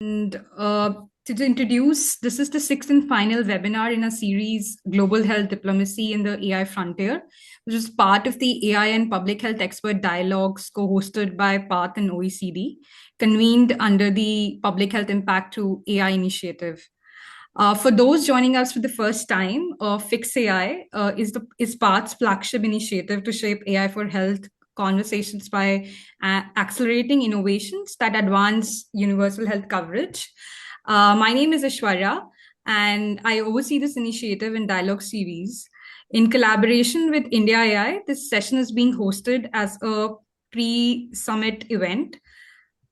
And to introduce, this is the sixth and final webinar in a series, Global Health Diplomacy in the AI Frontier, which is part of the AI and Public Health Expert Dialogues co-hosted by PATH and OECD, convened under the Public Health Impact to AI initiative. For those joining us for the first time, PhixAi is PATH's flagship initiative to shape AI for health conversations by accelerating innovations that advance universal health coverage. My name is Aishwarya, and I oversee this initiative and dialogue series. In collaboration with IndiaAI, this session is being hosted as a pre-summit event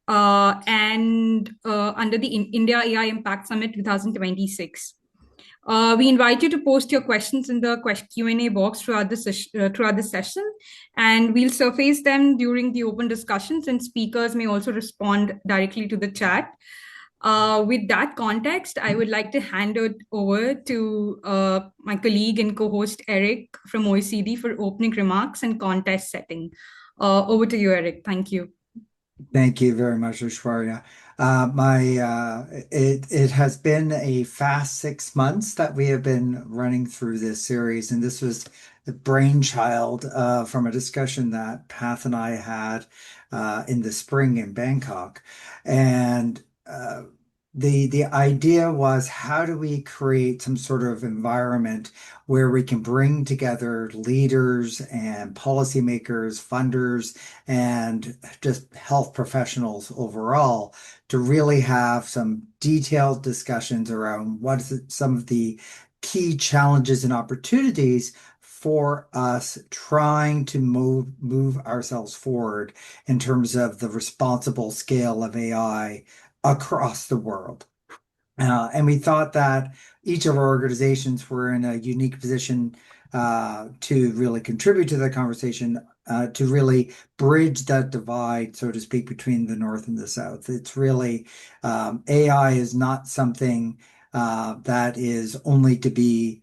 and under the India AI Impact Summit 2026. We invite you to post your questions in the Q&A box throughout the session, and we'll surface them during the open discussions, and speakers may also respond directly to the chat. With that context, I would like to hand it over to my colleague and co-host Eric from OECD for opening remarks and contest setting. Over to you, Eric. Thank you. Thank you very much, Aishwarya. It has been a fast 6 months that we have been running through this series, and this was the brainchild from a discussion that Path and I had in the spring in Bangkok. And the idea was, how do we create some sort of environment where we can bring together leaders and policymakers, funders, and just health professionals overall to really have some detailed discussions around what is some of the key challenges and opportunities for us trying to move ourselves forward in terms of the responsible scale of AI across the world. And we thought that each of our organizations were in a unique position to really contribute to the conversation, to really bridge that divide, so to speak, between the North and the South. It's really, AI is not something that is only to be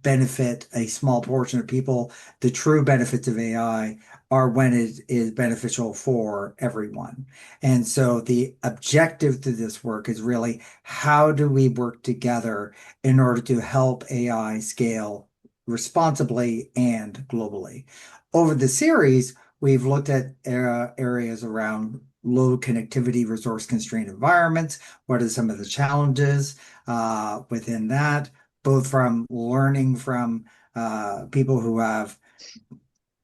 benefit a small portion of people. The true benefits of AI are when it is beneficial for everyone. And so the objective to this work is really, how do we work together in order to help AI scale responsibly and globally? Over the series, we've looked at areas around low connectivity, resource constrained environments. What are some of the challenges within that, both from learning from people who have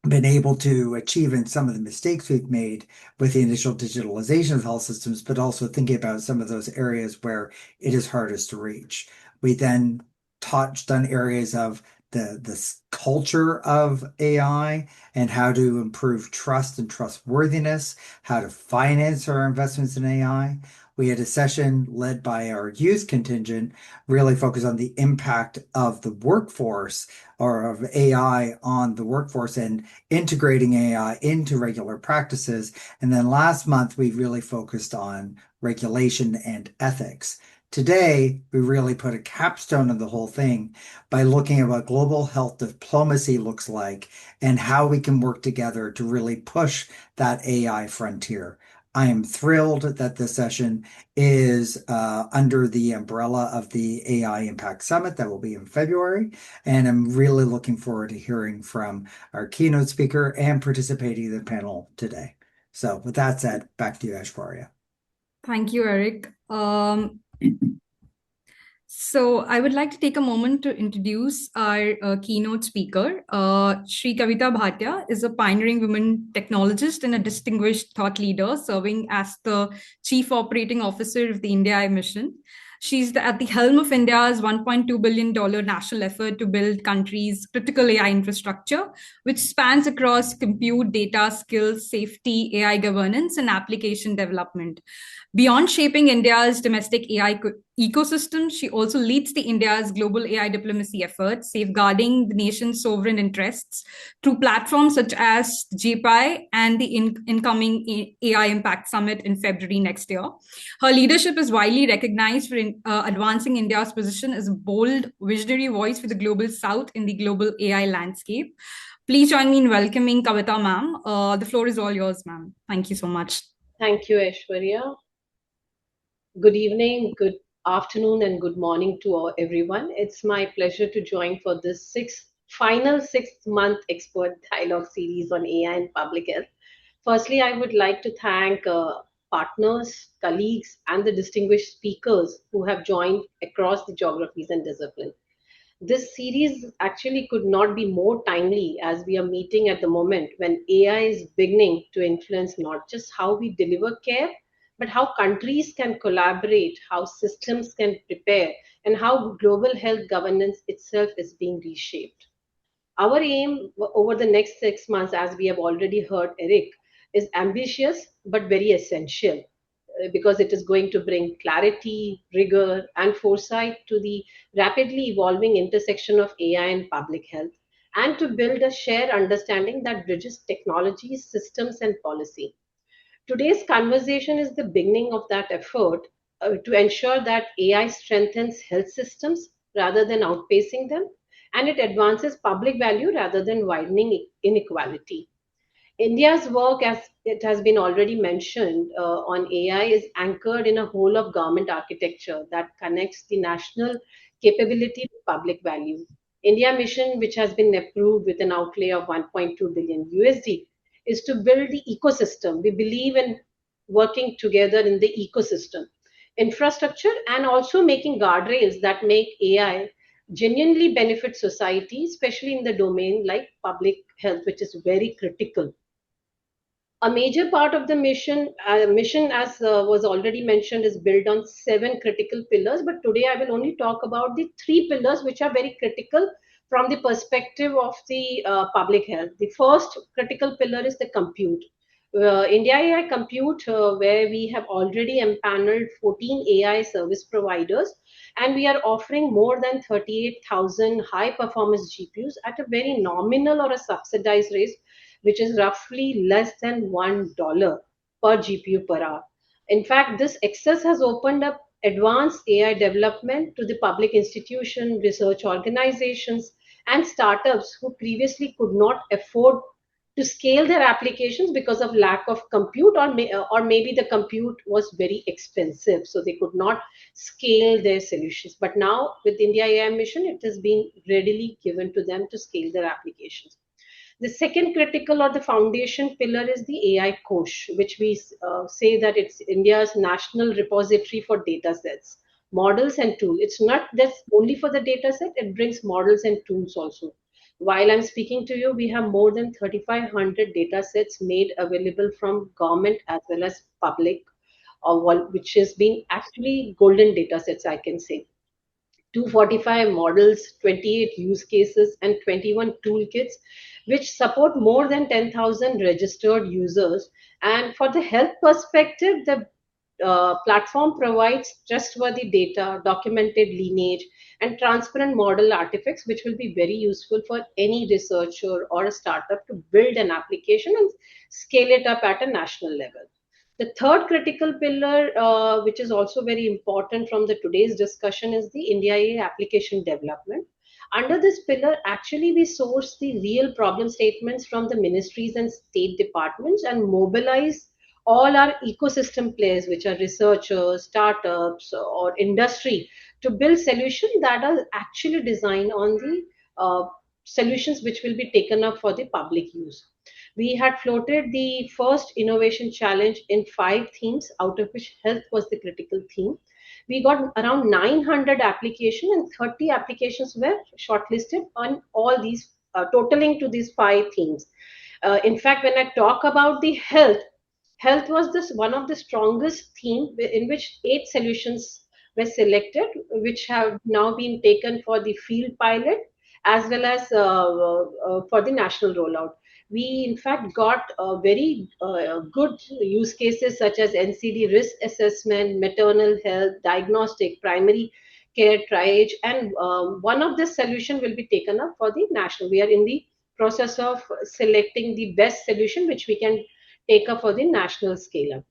been able to achieve in some of the mistakes we've made with the initial digitalization of health systems, but also thinking about some of those areas where it is hardest to reach. We then touched on areas of the culture of AI and how to improve trust and trustworthiness, how to finance our investments in AI. We had a session led by our youth contingent, really focused on the impact of the workforce, or of AI on the workforce, and integrating AI into regular practices. And then last month, we really focused on regulation and ethics. Today, we really put a capstone on the whole thing by looking at what global health diplomacy looks like and how we can work together to really push that AI frontier. I am thrilled that this session is under the umbrella of the AI Impact Summit that will be in February, and I'm really looking forward to hearing from our keynote speaker and participating in the panel today. So with that said, back to you, Aishwarya. Thank you, Eric. So I would like to take a moment to introduce our keynote speaker. Shri Kavita Bhatia is a pioneering woman technologist and a distinguished thought leader, serving as the Chief Operating Officer of the IndiaAI mission. She's at the helm of India's $1.2 billion national effort to build country's critical AI infrastructure, which spans across compute, data, skills, safety, AI governance, and application development. Beyond shaping India's domestic AI ecosystem, she also leads the India's global AI diplomacy efforts, safeguarding the nation's sovereign interests through platforms such as JPI and the incoming AI Impact Summit in February next year. Her leadership is widely recognized for advancing India's position as a bold, visionary voice for the global South in the global AI landscape. Please join me in welcoming Kavita ma'am. The floor is all yours, ma'am. Thank you so much. Thank you, Aishwarya. Good evening, good afternoon, and good morning to everyone. It's my pleasure to join for this final 6 month expert dialogue series on AI and public health. Firstly, I would like to thank partners, colleagues, and the distinguished speakers who have joined across the geographies and disciplines. This series actually could not be more timely as we are meeting at the moment when AI is beginning to influence not just how we deliver care, but how countries can collaborate, how systems can prepare, and how global health governance itself is being reshaped. Our aim over the next 6 months, as we have already heard Eric, is ambitious but very essential because it is going to bring clarity, rigor, and foresight to the rapidly evolving intersection of AI and public health, and to build a shared understanding that bridges technologies, systems, and policy. Today's conversation is the beginning of that effort to ensure that AI strengthens health systems rather than outpacing them, and it advances public value rather than widening inequality. India's work, as it has been already mentioned, on AI is anchored in a whole of government architecture that connects the national capability to public value. India mission, which has been approved with an outlay of 1.2 billion USD, is to build the ecosystem. We believe in working together in the ecosystem, infrastructure, and also making guardrails that make AI genuinely benefit society, especially in the domain like public health, which is very critical. A major part of the mission, as was already mentioned, is built on seven critical pillars. But today I will only talk about the three pillars which are very critical from the perspective of the public health. The first critical pillar is the compute. India AI Compute, where we have already empaneled 14 AI service providers, and we are offering more than 38,000 high performance GPUs at a very nominal or a subsidized rate, which is roughly less than $1 per GPU per hour. In fact, this access has opened up advanced AI development to the public institution, research organizations, and startups who previously could not afford to scale their applications because of lack of compute, or maybe the compute was very expensive, so they could not scale their solutions. But now with India AI mission, it has been readily given to them to scale their applications. The second critical or the foundation pillar is the AI Kosh, which we say that it's India's national repository for data sets, models, and tools. It's not that's only for the data set, it brings models and tools also. While I'm speaking to you, we have more than 3,500 data sets made available from government as well as public, which has been actually golden data sets, I can say. 245 models, 28 use cases, and 21 toolkits, which support more than 10,000 registered users. And for the health perspective, the platform provides trustworthy data, documented lineage, and transparent model artifacts, which will be very useful for any researcher or a startup to build an application and scale it up at a national level. The third critical pillar, which is also very important from the today's discussion, is the India AI application development. Under this pillar, actually, we source the real problem statements from the ministries and state departments and mobilize all our ecosystem players, which are researchers, startups, or industry, to build solutions that are actually designed on the solutions which will be taken up for the public use. We had floated the first innovation challenge in five themes, out of which health was the critical theme. We got around 900 applications, and 30 applications were shortlisted on all these, totaling to these five themes. In fact, when I talk about the health was this one of the strongest theme in which eight solutions were selected, which have now been taken for the field pilot as well as for the national rollout. We in fact got very good use cases such as NCD risk assessment, maternal health, diagnostic, primary care, triage, and one of the solution will be taken up for the national. We are in the process of selecting the best solution which we can take up for the national scale up.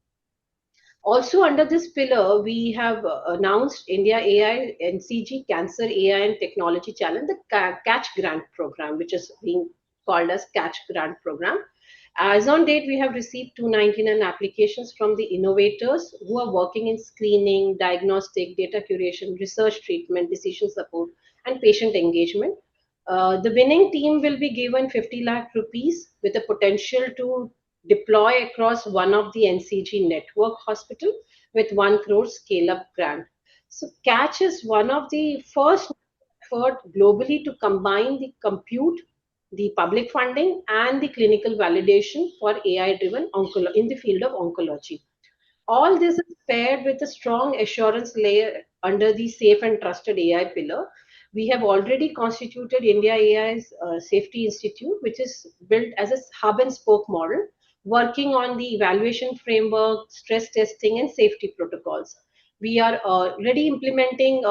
Also, under this pillar, we have announced India AI NCG Cancer AI and Technology Challenge, the Catch Grant Program, which is being called as Catch Grant Program. As on date, we have received 299 applications from the innovators who are working in screening, diagnostic, data curation, research treatment, decision support, and patient engagement. The winning team will be given 50 lakh rupees with the potential to deploy across one of the NCG network hospital with 1 crore scale up grant. So Catch is one of the first effort globally to combine the compute, the public funding, and the clinical validation for AI-driven in the field of oncology. All this is paired with a strong assurance layer under the safe and trusted AI pillar. We have already constituted India AI's Safety Institute, which is built as a hub and spoke model, working on the evaluation framework, stress testing, and safety protocols. We are already implementing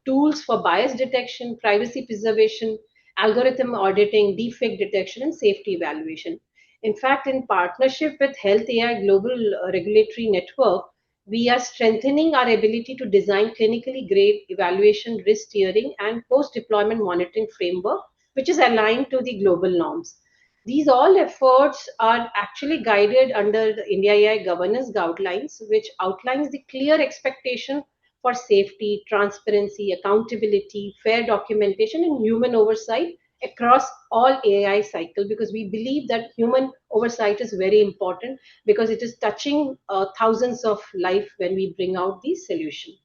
tools for bias detection, privacy preservation, algorithm auditing, deepfake detection, and safety evaluation. In fact, in partnership with Health AI Global Regulatory Network, we are strengthening our ability to design clinically grade evaluation, risk steering, and post deployment monitoring framework, which is aligned to the global norms. These all efforts are actually guided under the India AI governance guidelines, which outlines the clear expectation for safety, transparency, accountability, fair documentation, and human oversight across all AI cycle, because we believe that human oversight is very important because it is touching thousands of life when we bring out these solutions.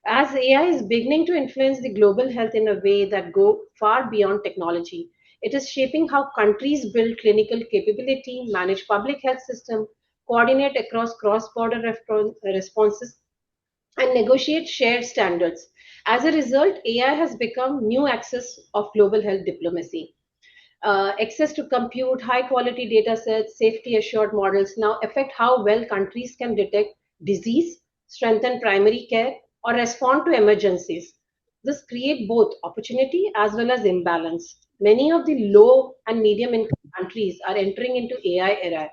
As AI is beginning to influence the global health in a way that go far beyond technology, it is shaping how countries build clinical capability, manage public health system, coordinate across cross-border responses, and negotiate shared standards. As a result, AI has become new access of global health diplomacy. Access to compute, high quality data sets, safety assured models now affect how well countries can detect disease, strengthen primary care, or respond to emergencies. This creates both opportunity as well as imbalance. Many of the low and medium income countries are entering into AI era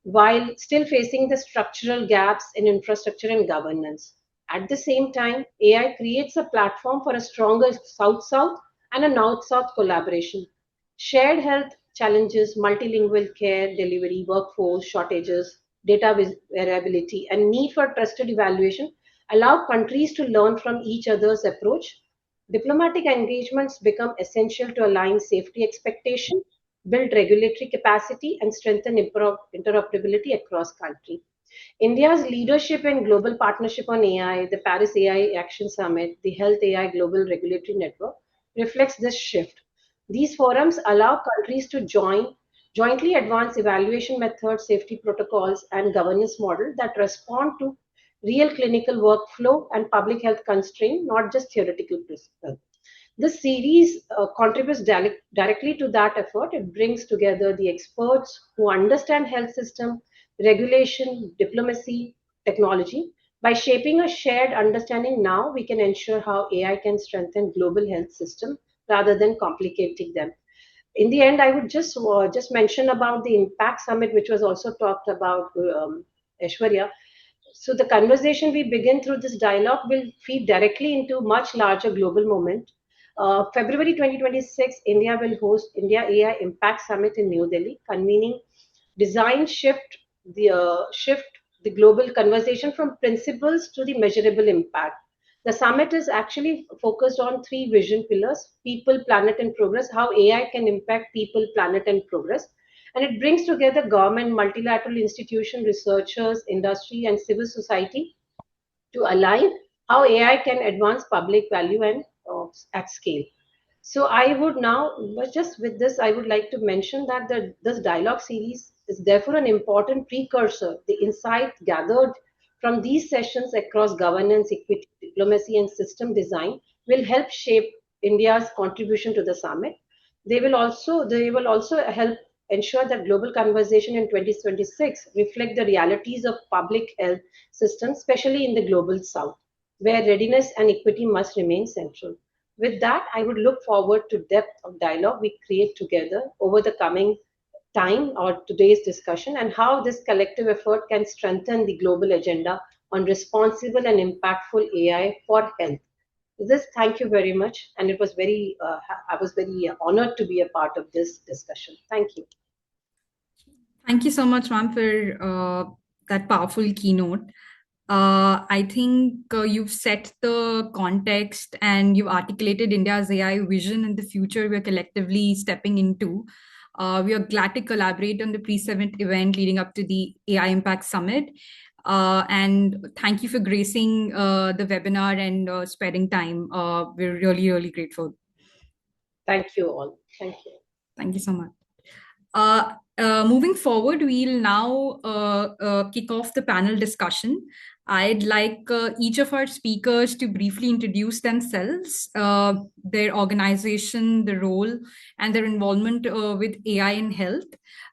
while still facing the structural gaps in infrastructure and governance. At the same time, AI creates a platform for a stronger South South and a North South collaboration. Shared health challenges, multilingual care delivery, workforce shortages, data variability, and need for trusted evaluation allow countries to learn from each other's approach. Diplomatic engagements become essential to align safety expectation, build regulatory capacity, and strengthen interoperability across countries. India's leadership in global partnership on AI, the Paris AI Action Summit, the Health AI Global Regulatory Network reflects this shift. These forums allow countries to jointly advance evaluation methods, safety protocols, and governance models that respond to real clinical workflow and public health constraint, not just theoretical principles. This series contributes directly to that effort. It brings together the experts who understand health system, regulation, diplomacy, technology. By shaping a shared understanding now, we can ensure how AI can strengthen global health system rather than complicating them. In the end, I would just mention about the Impact Summit, which was also talked about, Aishwarya. So the conversation we begin through this dialogue will feed directly into much larger global moment. February 2026, India will host India AI Impact Summit in New Delhi, convening design shift the global conversation from principles to the measurable impact. The summit is actually focused on three vision pillars: people, planet, and progress, how AI can impact people, planet, and progress. And it brings together government, multilateral institutions, researchers, industry, and civil society to align how AI can advance public value and at scale. So I would now, but just with this, I would like to mention that this dialogue series is therefore an important precursor. The insight gathered from these sessions across governance, equity, diplomacy, and system design will help shape India's contribution to the summit. They will also help ensure that global conversation in 2026 reflect the realities of public health systems, especially in the global south, where readiness and equity must remain central. With that, I would look forward to depth of dialogue we create together over the coming time or today's discussion, and how this collective effort can strengthen the global agenda on responsible and impactful AI for health. With this, thank you very much, and I was very honored to be a part of this discussion. Thank you. Thank you so much, ma'am, for that powerful keynote. I think you've set the context and you've articulated India's AI vision and the future we're collectively stepping into. We are glad to collaborate on the pre-summit event leading up to the AI Impact Summit. And thank you for gracing the webinar and sparing time. We're really, really grateful. Thank you all. Thank you. Thank you so much. Moving forward, we'll now kick off the panel discussion. I'd like each of our speakers to briefly introduce themselves, their organization, the role, and their involvement with AI in health.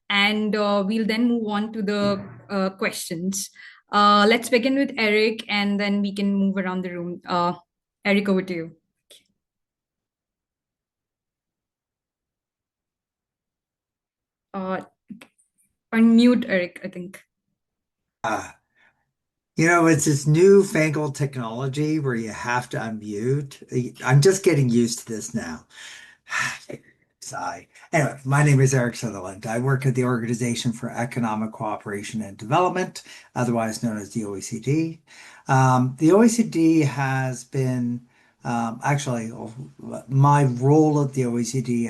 And we'll then move on to the questions. Let's begin with Eric, and then we can move around the room. Eric, over to you. Unmute Eric, I think. It's this newfangled technology where you have to unmute. I'm just getting used to this now. Sigh. Anyway, my name is Eric Sutherland. I work at the Organization for Economic Cooperation and Development, otherwise known as the OECD. The OECD has been actually my role at the OECD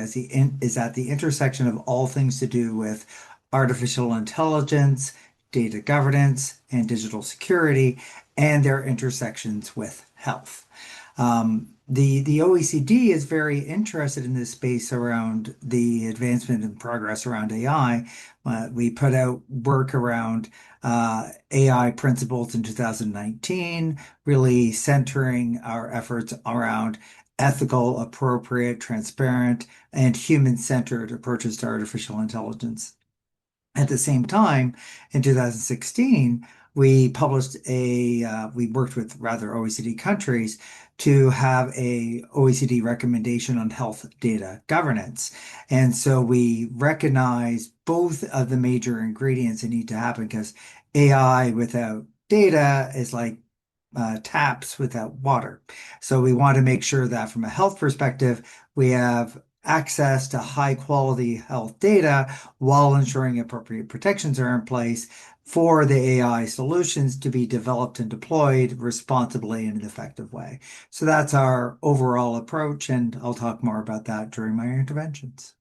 is at the intersection of all things to do with artificial intelligence, data governance, and digital security, and their intersections with health. The OECD is very interested in this space around the advancement and progress around AI. We put out work around AI principles in 2019, really centering our efforts around ethical, appropriate, transparent, and human-centered approaches to artificial intelligence. At the same time, in 2016, we worked with rather OECD countries to have a OECD recommendation on health data governance. And so we recognize both of the major ingredients that need to happen because AI without data is like taps without water. So we want to make sure that from a health perspective, we have access to high quality health data while ensuring appropriate protections are in place for the AI solutions to be developed and deployed responsibly in an effective way. So that's our overall approach, and I'll talk more about that during my interventions.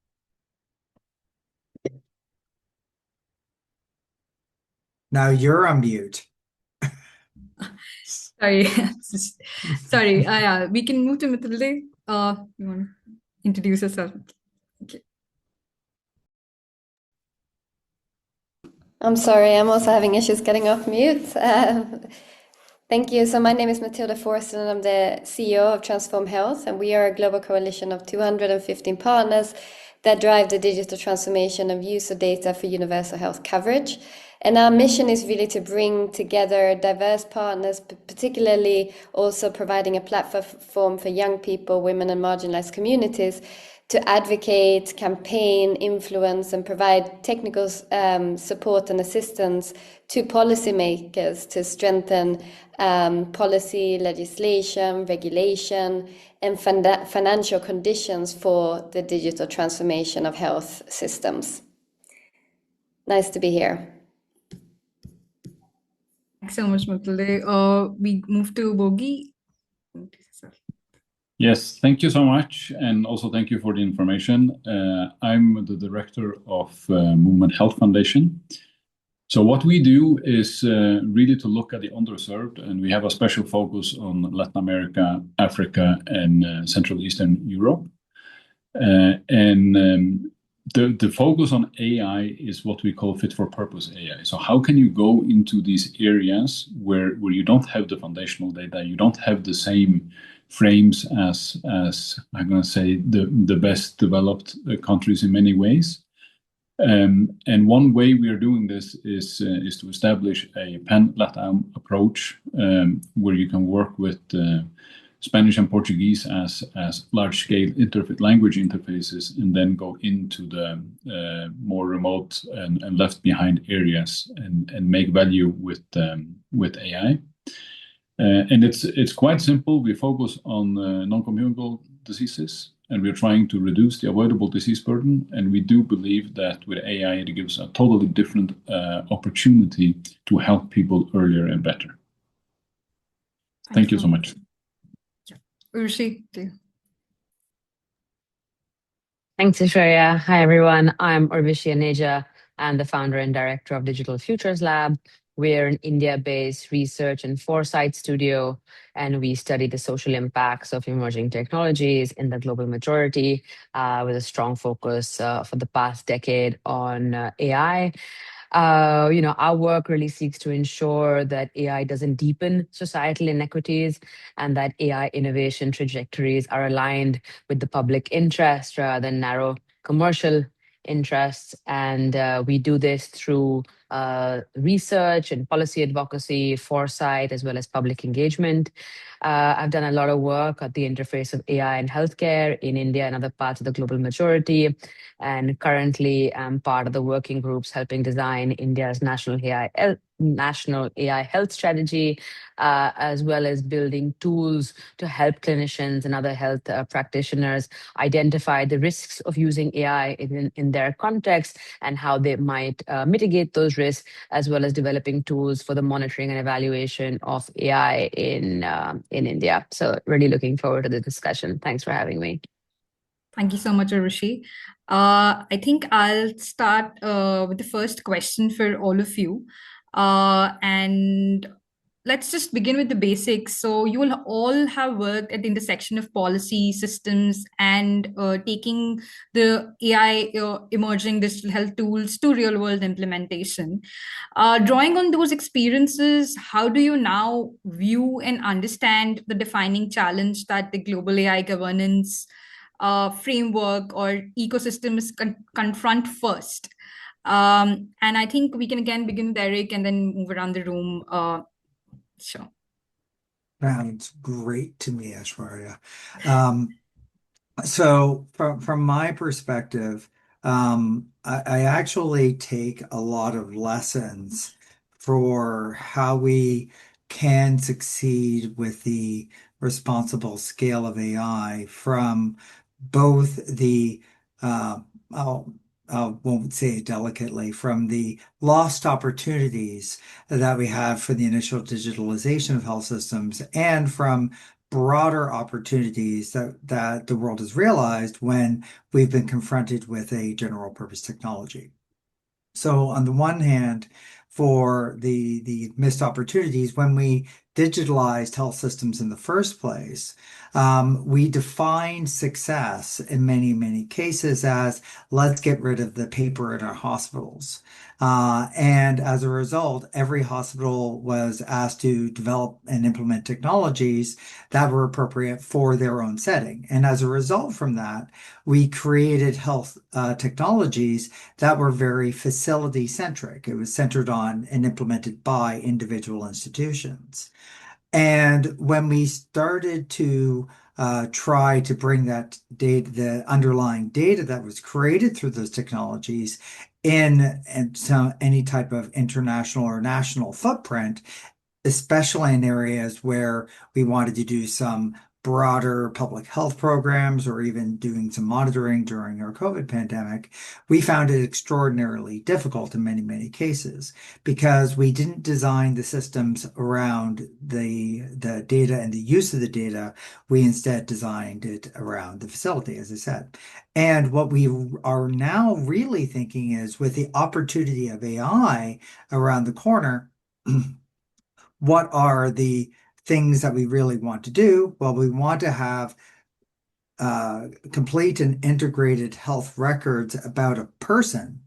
Now you're on mute. Sorry, sorry. Yeah, we can move to Matilde. You want to introduce yourself? Okay. I'm sorry, I'm also having issues getting off mute. Thank you. So my name is Matilda Forster, and I'm the CEO of Transform Health, and we are a global coalition of 215 partners that drive the digital transformation of user data for universal health coverage. And our mission is really to bring together diverse partners, particularly also providing a platform for young people, women, and marginalized communities to advocate, campaign, influence, and provide technical support and assistance to policymakers to strengthen policy, legislation, regulation, and financial conditions for the digital transformation of health systems. Nice to be here. Thanks so much, Matilde. We move to Bogi. Yes, thank you so much. And also thank you for the information. I'm the director of Movement Health Foundation. So what we do is really to look at the underserved, and we have a special focus on Latin America, Africa, and Central Eastern Europe. The focus on AI is what we call fit for purpose AI. So how can you go into these areas where you don't have the foundational data, you don't have the same frames as I'm going to say the best developed countries in many ways. And one way we are doing this is to establish a pan-LATAM approach where you can work with Spanish and Portuguese as large-scale language interfaces, and then go into the more remote and left-behind areas and make value with AI. And it's quite simple. We focus on non-communicable diseases, and we're trying to reduce the avoidable disease burden. And we do believe that with AI, it gives a totally different opportunity to help people earlier and better. Thank you so much. Urshi, Thanks, Ishwarya. Hi, everyone. I'm Urvashi Aneja. I'm the founder and director of Digital Futures Lab. We're an India-based research and foresight studio, and we study the social impacts of emerging technologies in the global majority, with a strong focus for the past decade on AI. Our work really seeks to ensure that AI doesn't deepen societal inequities and that AI innovation trajectories are aligned with the public interest rather than narrow commercial interests. And we do this through research and policy advocacy, foresight, as well as public engagement. I've done a lot of work at the interface of AI and healthcare in India and other parts of the global majority. And currently, I'm part of the working groups helping design India's national AI health strategy, as well as building tools to help clinicians and other health practitioners identify the risks of using AI in their context and how they might mitigate those risks, as well as developing tools for the monitoring and evaluation of AI in India. So really looking forward to the discussion. Thanks for having me. Thank you so much, Urvashi. I think I'll start with the first question for all of you. And let's just begin with the basics. So you will all have worked at the intersection of policy, systems, and taking the AI emerging digital health tools to real world implementation. Drawing on those experiences, how do you now view and understand the defining challenge that the global AI governance framework or ecosystems confront first? And I think we can again begin with Eric and then move around the room. Sure. Sounds great to me, Aishwarya. So from my perspective, I actually take a lot of lessons for how we can succeed with the responsible scale of AI from both the I won't say it delicately, from the lost opportunities that we have for the initial digitalization of health systems and from broader opportunities that the world has realized when we've been confronted with a general purpose technology. So on the one hand, for the missed opportunities, when we digitalized health systems in the first place, we defined success in many, many cases as let's get rid of the paper in our hospitals. And as a result, every hospital was asked to develop and implement technologies that were appropriate for their own setting. And as a result from that, we created health technologies that were very facility centric. It was centered on and implemented by individual institutions. And when we started to try to bring that data, the underlying data that was created through those technologies in and so any type of international or national footprint, especially in areas where we wanted to do some broader public health programs or even doing some monitoring during our COVID pandemic, we found it extraordinarily difficult in many, many cases because we didn't design the systems around the data and the use of the data. We instead designed it around the facility, as I said. And what we are now really thinking is with the opportunity of AI around the corner, what are the things that we really want to do? Well, we want to have complete and integrated health records about a person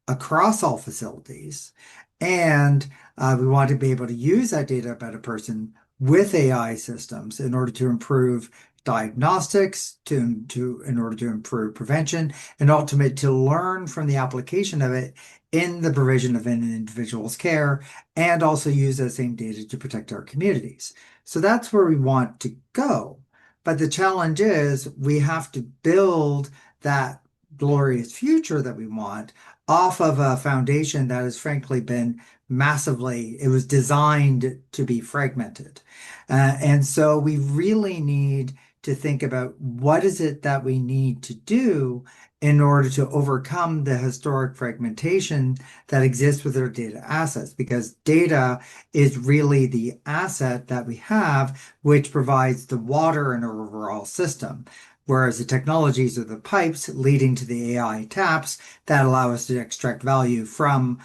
across all facilities. And we want to be able to use that data about a person with AI systems in order to improve diagnostics, in order to improve prevention, and ultimately to learn from the application of it in the provision of an individual's care, and also use that same data to protect our communities. So that's where we want to go. But the challenge is we have to build that glorious future that we want off of a foundation that has frankly been it was designed to be fragmented. And so we really need to think about what is it that we need to do in order to overcome the historic fragmentation that exists with our data assets, because data is really the asset that we have, which provides the water in our overall system. Whereas the technologies are the pipes leading to the AI taps that allow us to extract value from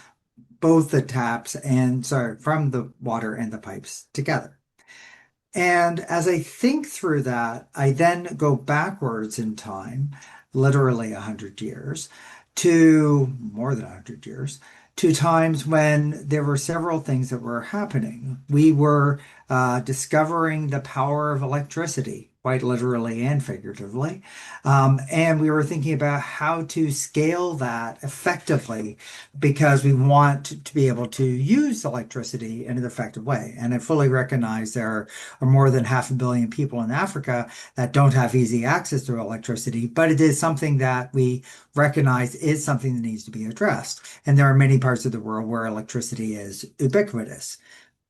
both the taps and, sorry, from the water and the pipes together. And as I think through that, I then go backwards in time, literally 100 years, to more than 100 years, to times when there were several things that were happening. We were discovering the power of electricity, quite literally and figuratively. And we were thinking about how to scale that effectively because we want to be able to use electricity in an effective way. And I fully recognize there are more than 500 million people in Africa that don't have easy access to electricity, but it is something that we recognize is something that needs to be addressed. And there are many parts of the world where electricity is ubiquitous.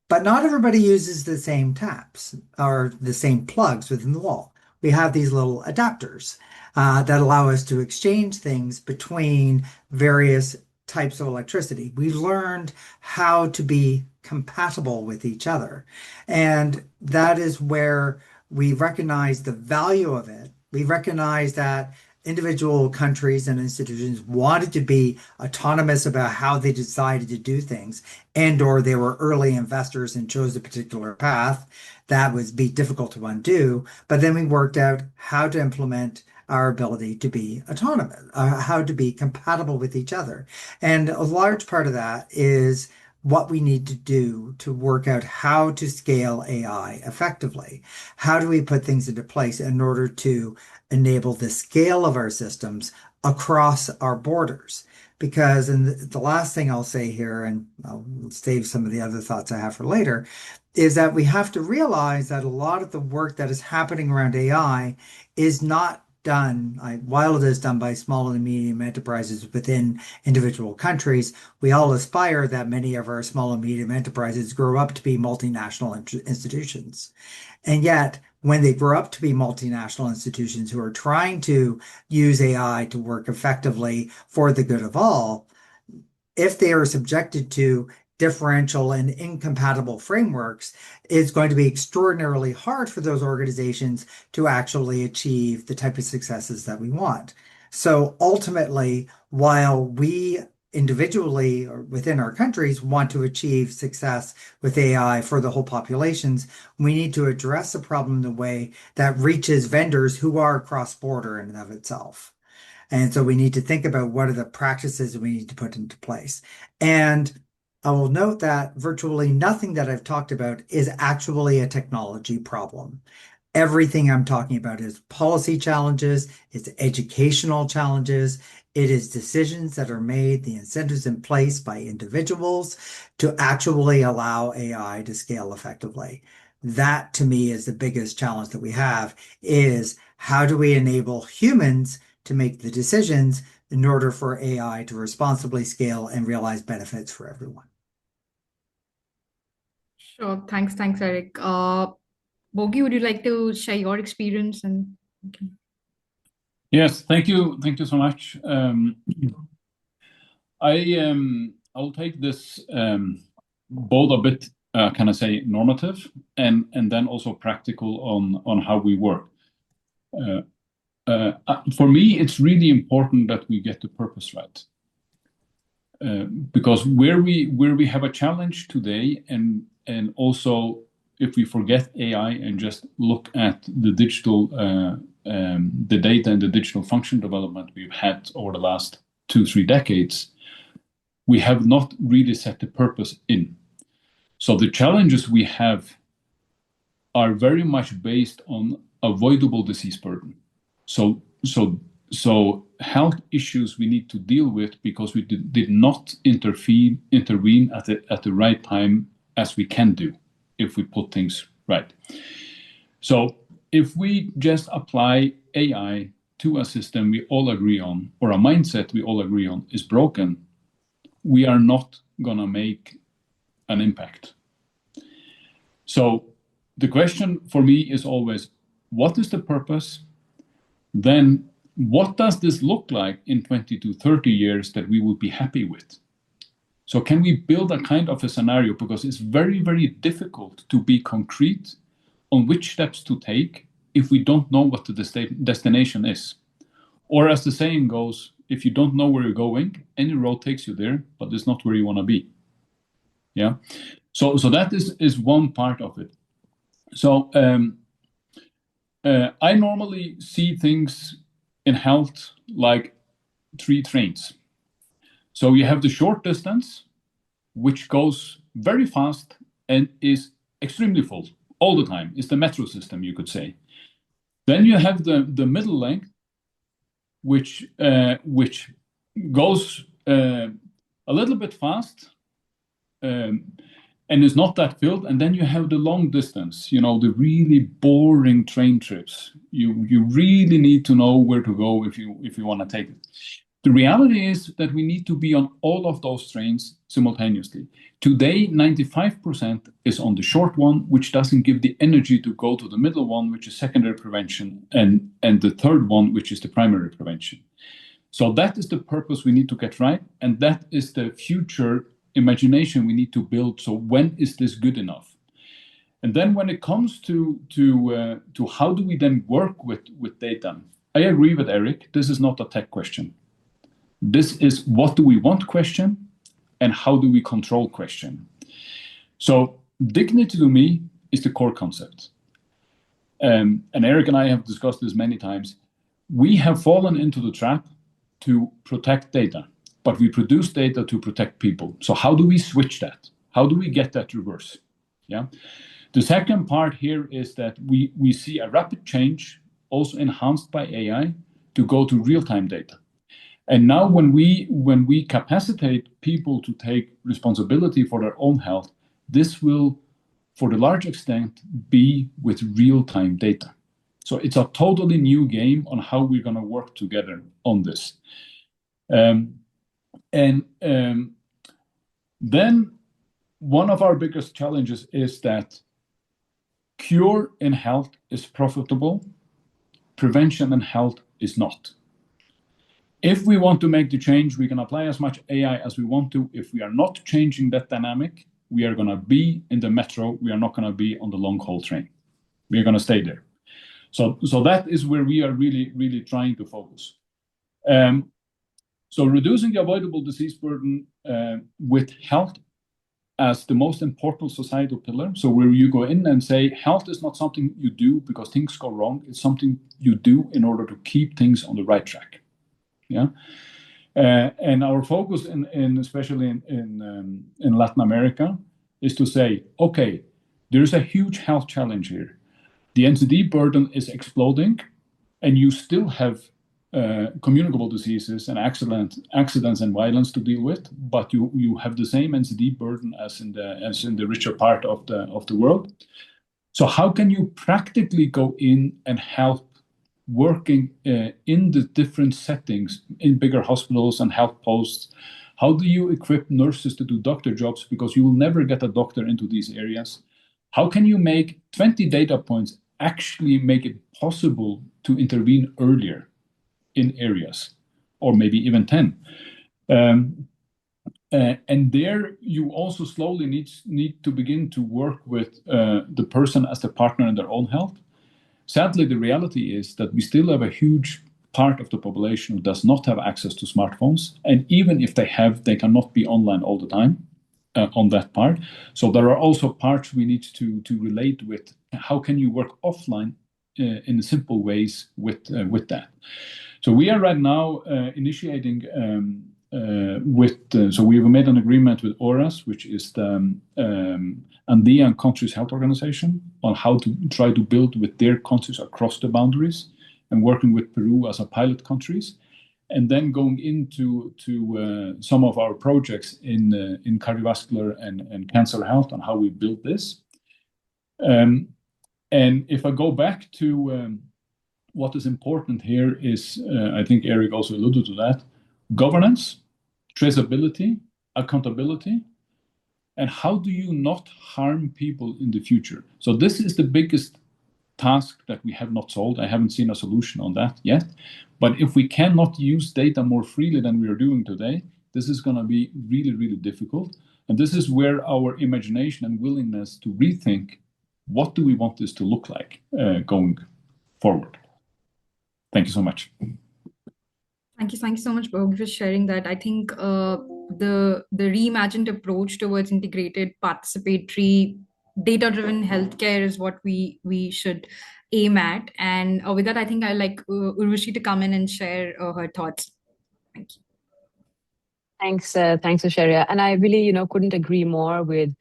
But not everybody uses the same taps or the same plugs within the wall. We have these little adapters that allow us to exchange things between various types of electricity. We've learned how to be compatible with each other. And that is where we recognize the value of it. We recognize that individual countries and institutions wanted to be autonomous about how they decided to do things, and or they were early investors and chose a particular path that would be difficult to undo. But then we worked out how to implement our ability to be autonomous, how to be compatible with each other. And a large part of that is what we need to do to work out how to scale AI effectively. How do we put things into place in order to enable the scale of our systems across our borders? Because, and the last thing I'll say here, and I'll save some of the other thoughts I have for later, is that we have to realize that a lot of the work that is happening around AI is not done, while it is done by small and medium enterprises within individual countries, we all aspire that many of our small and medium enterprises grow up to be multinational institutions. And yet, when they grow up to be multinational institutions who are trying to use AI to work effectively for the good of all, if they are subjected to differential and incompatible frameworks, it's going to be extraordinarily hard for those organizations to actually achieve the type of successes that we want. So ultimately, while we individually or within our countries want to achieve success with AI for the whole populations, we need to address the problem in a way that reaches vendors who are cross-border in and of itself. And so we need to think about what are the practices we need to put into place. And I will note that virtually nothing that I've talked about is actually a technology problem. Everything I'm talking about is policy challenges, it's educational challenges, it is decisions that are made, the incentives in place by individuals to actually allow AI to scale effectively. That to me is the biggest challenge that we have, is how do we enable humans to make the decisions in order for AI to responsibly scale and realize benefits for everyone. Sure. Thanks, Eric. Bogi, would you like to share your experience? And okay. Yes, thank you so much. I'll take this both a bit, can I say, normative and then also practical on how we work. For me, it's really important that we get the purpose right. Because where we have a challenge today, and also if we forget AI and just look at the digital, the data and the digital function development we've had over the last 2-3 decades, we have not really set the purpose in. So the challenges we have are very much based on avoidable disease burden. So health issues we need to deal with because we did not intervene at the right time, as we can do if we put things right. So if we just apply AI to a system we all agree on, or a mindset we all agree on is broken, we are not gonna make an impact. So the question for me is always, what is the purpose? Then what does this look like in 20 to 30 years that we will be happy with? So can we build a kind of a scenario? Because it's very, very difficult to be concrete on which steps to take if we don't know what the destination is. Or as the saying goes, if you don't know where you're going, any road takes you there, but it's not where you want to be. Yeah. So that is one part of it. So I normally see things in health like 3 trains. So you have the short distance, which goes very fast and is extremely full all the time. It's the metro system, you could say. Then you have the middle length, which goes a little bit fast and is not that filled. And then you have the long distance, the really boring train trips. You really need to know where to go if you want to take it. The reality is that we need to be on all of those trains simultaneously. Today, 95% is on the short one, which doesn't give the energy to go to the middle one, which is secondary prevention, and the third one, which is the primary prevention. So that is the purpose we need to get right, and that is the future imagination we need to build. So when is this good enough? And then when it comes to how do we then work with data, I agree with Eric. This is not a tech question. This is what do we want question and how do we control question. So dignity to me is the core concept. And Eric and I have discussed this many times. We have fallen into the trap to protect data, but we produce data to protect people. So how do we switch that? How do we get that reverse? Yeah. The second part here is that we see a rapid change, also enhanced by AI, to go to real-time data. And now when we capacitate people to take responsibility for their own health, this will, for the large extent, be with real-time data. So it's a totally new game on how we're going to work together on this. Then one of our biggest challenges is that cure in health is profitable, prevention in health is not. If we want to make the change, we can apply as much AI as we want to. If we are not changing that dynamic, we are going to be in the metro. We are not going to be on the long haul train. We are going to stay there. So that is where we are really, really trying to focus. So reducing the avoidable disease burden with health as the most important societal pillar. So where you go in and say, health is not something you do because things go wrong. It's something you do in order to keep things on the right track. Yeah, and our focus especially in Latin America is to say, okay, there's a huge health challenge here. The NCD burden is exploding, and you still have communicable diseases and accidents and violence to deal with, but you have the same NCD burden as in the richer part of the world. So how can you practically go in and help working in the different settings in bigger hospitals and health posts? How do you equip nurses to do doctor jobs, because you will never get a doctor into these areas? How can you make 20 data points actually make it possible to intervene earlier in areas, or maybe even 10? And there you also slowly need to begin to work with the person as the partner in their own health. Sadly, the reality is that we still have a huge part of the population who does not have access to smartphones. And even if they have, they cannot be online all the time on that part. So there are also parts we need to relate with. How can you work offline in simple ways with that? So we are right now initiating so we have made an agreement with ORAS, which is the Andean Countries Health Organization, on how to try to build with their countries across the boundaries, and working with Peru as a pilot countries, and then going into some of our projects in cardiovascular and cancer health on how we build this. And if I go back to what is important here is, I think Eric also alluded to that, governance, traceability, accountability, and how do you not harm people in the future? So this is the biggest task that we have not solved. I haven't seen a solution on that yet. But if we cannot use data more freely than we are doing today, this is going to be really, really difficult. And this is where our imagination and willingness to rethink what do we want this to look like going forward. Thank you so much. Thank you so much, Berg, for sharing that. I think the reimagined approach towards integrated, participatory, data-driven healthcare is what we should aim at. And with that, I think I'd like Urvashi to come in and share her thoughts. Thank you. Thanks, Usharia. And I really, couldn't agree more with,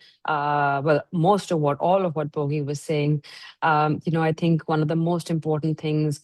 most of all of what Bogi was saying. I think one of the most important things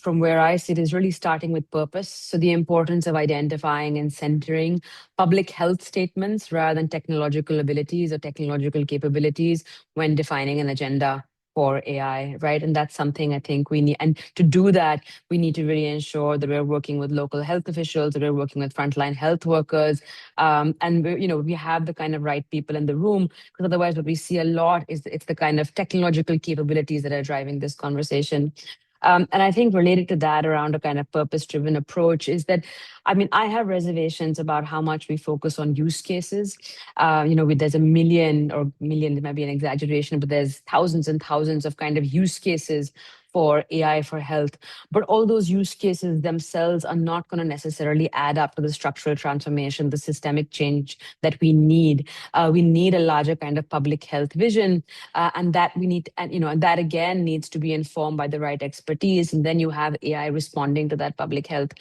from where I sit is really starting with purpose. So the importance of identifying and centering public health statements rather than technological abilities or technological capabilities when defining an agenda for AI, right? And that's something I think we need. And to do that, we need to really ensure that we're working with local health officials, that we're working with frontline health workers, and we have the kind of right people in the room. Because otherwise, what we see a lot is it's the kind of technological capabilities that are driving this conversation. And I think related to that, around a kind of purpose-driven approach, is that, I have reservations about how much we focus on use cases. There's a million, it might be an exaggeration, but there's thousands and thousands of kind of use cases for AI for health. But all those use cases themselves are not going to necessarily add up to the structural transformation, the systemic change that we need. We need a larger kind of public health vision, and that we need, and that again needs to be informed by the right expertise. And then you have AI responding to that public health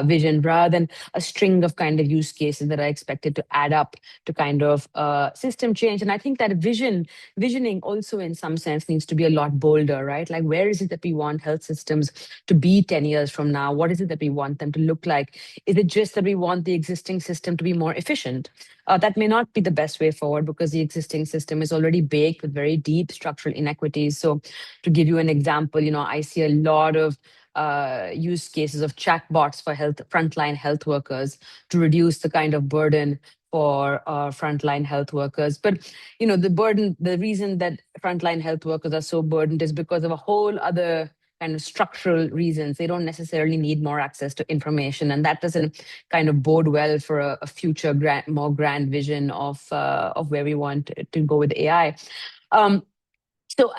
vision, rather than a string of kind of use cases that are expected to add up to kind of system change. And I think that visioning also in some sense needs to be a lot bolder, right? Like, where is it that we want health systems to be 10 years from now? What is it that we want them to look like? Is it just that we want the existing system to be more efficient? That may not be the best way forward, because the existing system is already baked with very deep structural inequities. So to give you an example, I see a lot of use cases of chatbots for frontline health workers to reduce the kind of burden for frontline health workers. But, the reason that frontline health workers are so burdened is because of a whole other kind of structural reasons. They don't necessarily need more access to information, and that doesn't kind of bode well for a future more grand vision of where we want to go with AI. So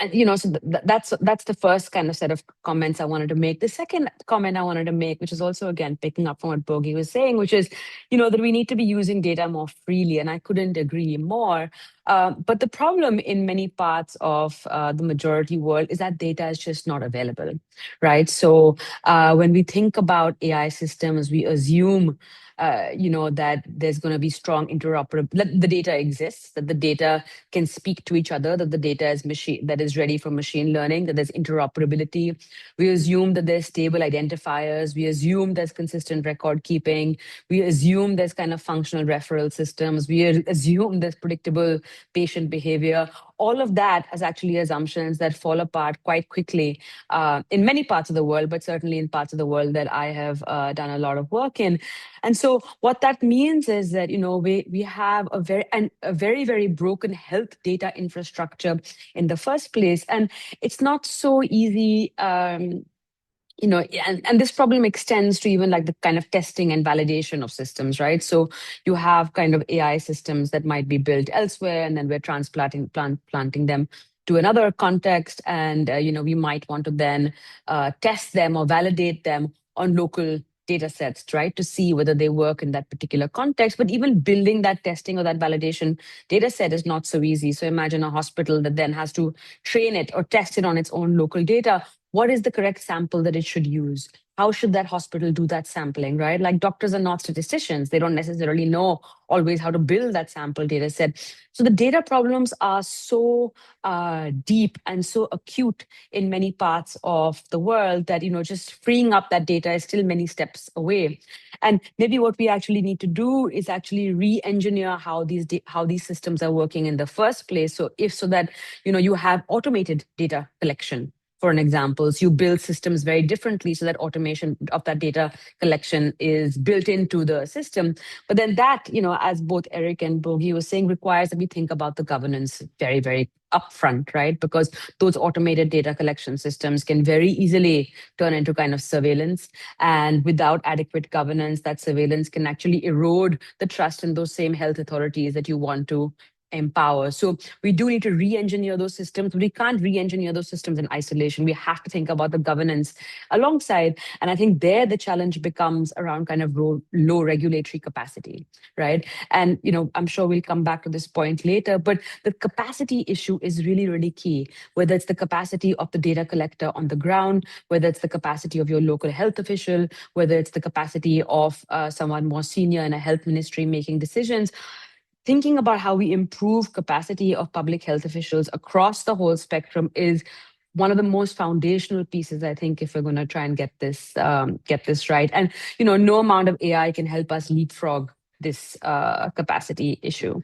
that's the first kind of set of comments I wanted to make. The second comment I wanted to make, which is also, again, picking up from what Bogi was saying, which is, that we need to be using data more freely. And I couldn't agree more. But the problem in many parts of the majority world is that data is just not available, right? So when we think about AI systems, we assume that there's going to be strong interoperability, that the data exists, that the data can speak to each other, that the data is ready for machine learning, that there's interoperability. We assume that there's stable identifiers. We assume there's consistent record keeping. We assume there's kind of functional referral systems. We assume there's predictable patient behavior. All of that is actually assumptions that fall apart quite quickly in many parts of the world, but certainly in parts of the world that I have done a lot of work in. And so what that means is that, we have a very, very broken health data infrastructure in the first place. And it's not so easy, and this problem extends to even like the kind of testing and validation of systems, right? So you have kind of AI systems that might be built elsewhere, and then we're planting them to another context. And, we might want to then test them or validate them on local data sets, right, to see whether they work in that particular context. But even building that testing or that validation data set is not so easy. So imagine a hospital that then has to train it or test it on its own local data. What is the correct sample that it should use? How should that hospital do that sampling, right? Like, doctors are not statisticians. They don't necessarily know always how to build that sample data set. So the data problems are so deep and so acute in many parts of the world that, just freeing up that data is still many steps away. And maybe what we actually need to do is actually re-engineer how these systems are working in the first place. So that, you have automated data collection, for an example. So you build systems very differently so that automation of that data collection is built into the system. But then that, as both Eric and Bogi was saying, requires that we think about the governance very, very upfront, right? Because those automated data collection systems can very easily turn into kind of surveillance. And without adequate governance, that surveillance can actually erode the trust in those same health authorities that you want to empower. So we do need to re-engineer those systems. We can't re-engineer those systems in isolation. We have to think about the governance alongside. And I think there the challenge becomes around kind of low regulatory capacity, right? And, I'm sure we'll come back to this point later, but the capacity issue is really, really key, whether it's the capacity of the data collector on the ground, whether it's the capacity of your local health official, whether it's the capacity of someone more senior in a health ministry making decisions. Thinking about how we improve capacity of public health officials across the whole spectrum is one of the most foundational pieces, I think, if we're going to try and get this right. And no amount of AI can help us leapfrog this capacity issue.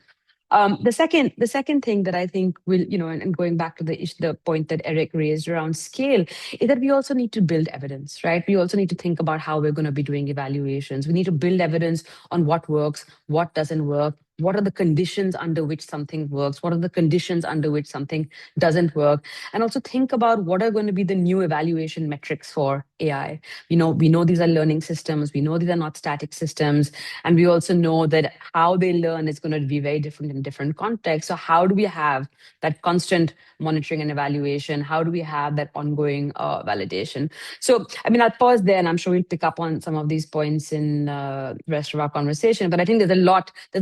The second thing that I think will, and going back to the point that Eric raised around scale, is that we also need to build evidence, right? We also need to think about how we're going to be doing evaluations. We need to build evidence on what works, what doesn't work, what are the conditions under which something works, what are the conditions under which something doesn't work, and also think about what are going to be the new evaluation metrics for AI. We know these are learning systems, we know these are not static systems, and we also know that how they learn is going to be very different in different contexts. So how do we have that constant monitoring and evaluation? How do we have that ongoing validation? So, I'll pause there, and I'm sure we'll pick up on some of these points in the rest of our conversation. But I think there's a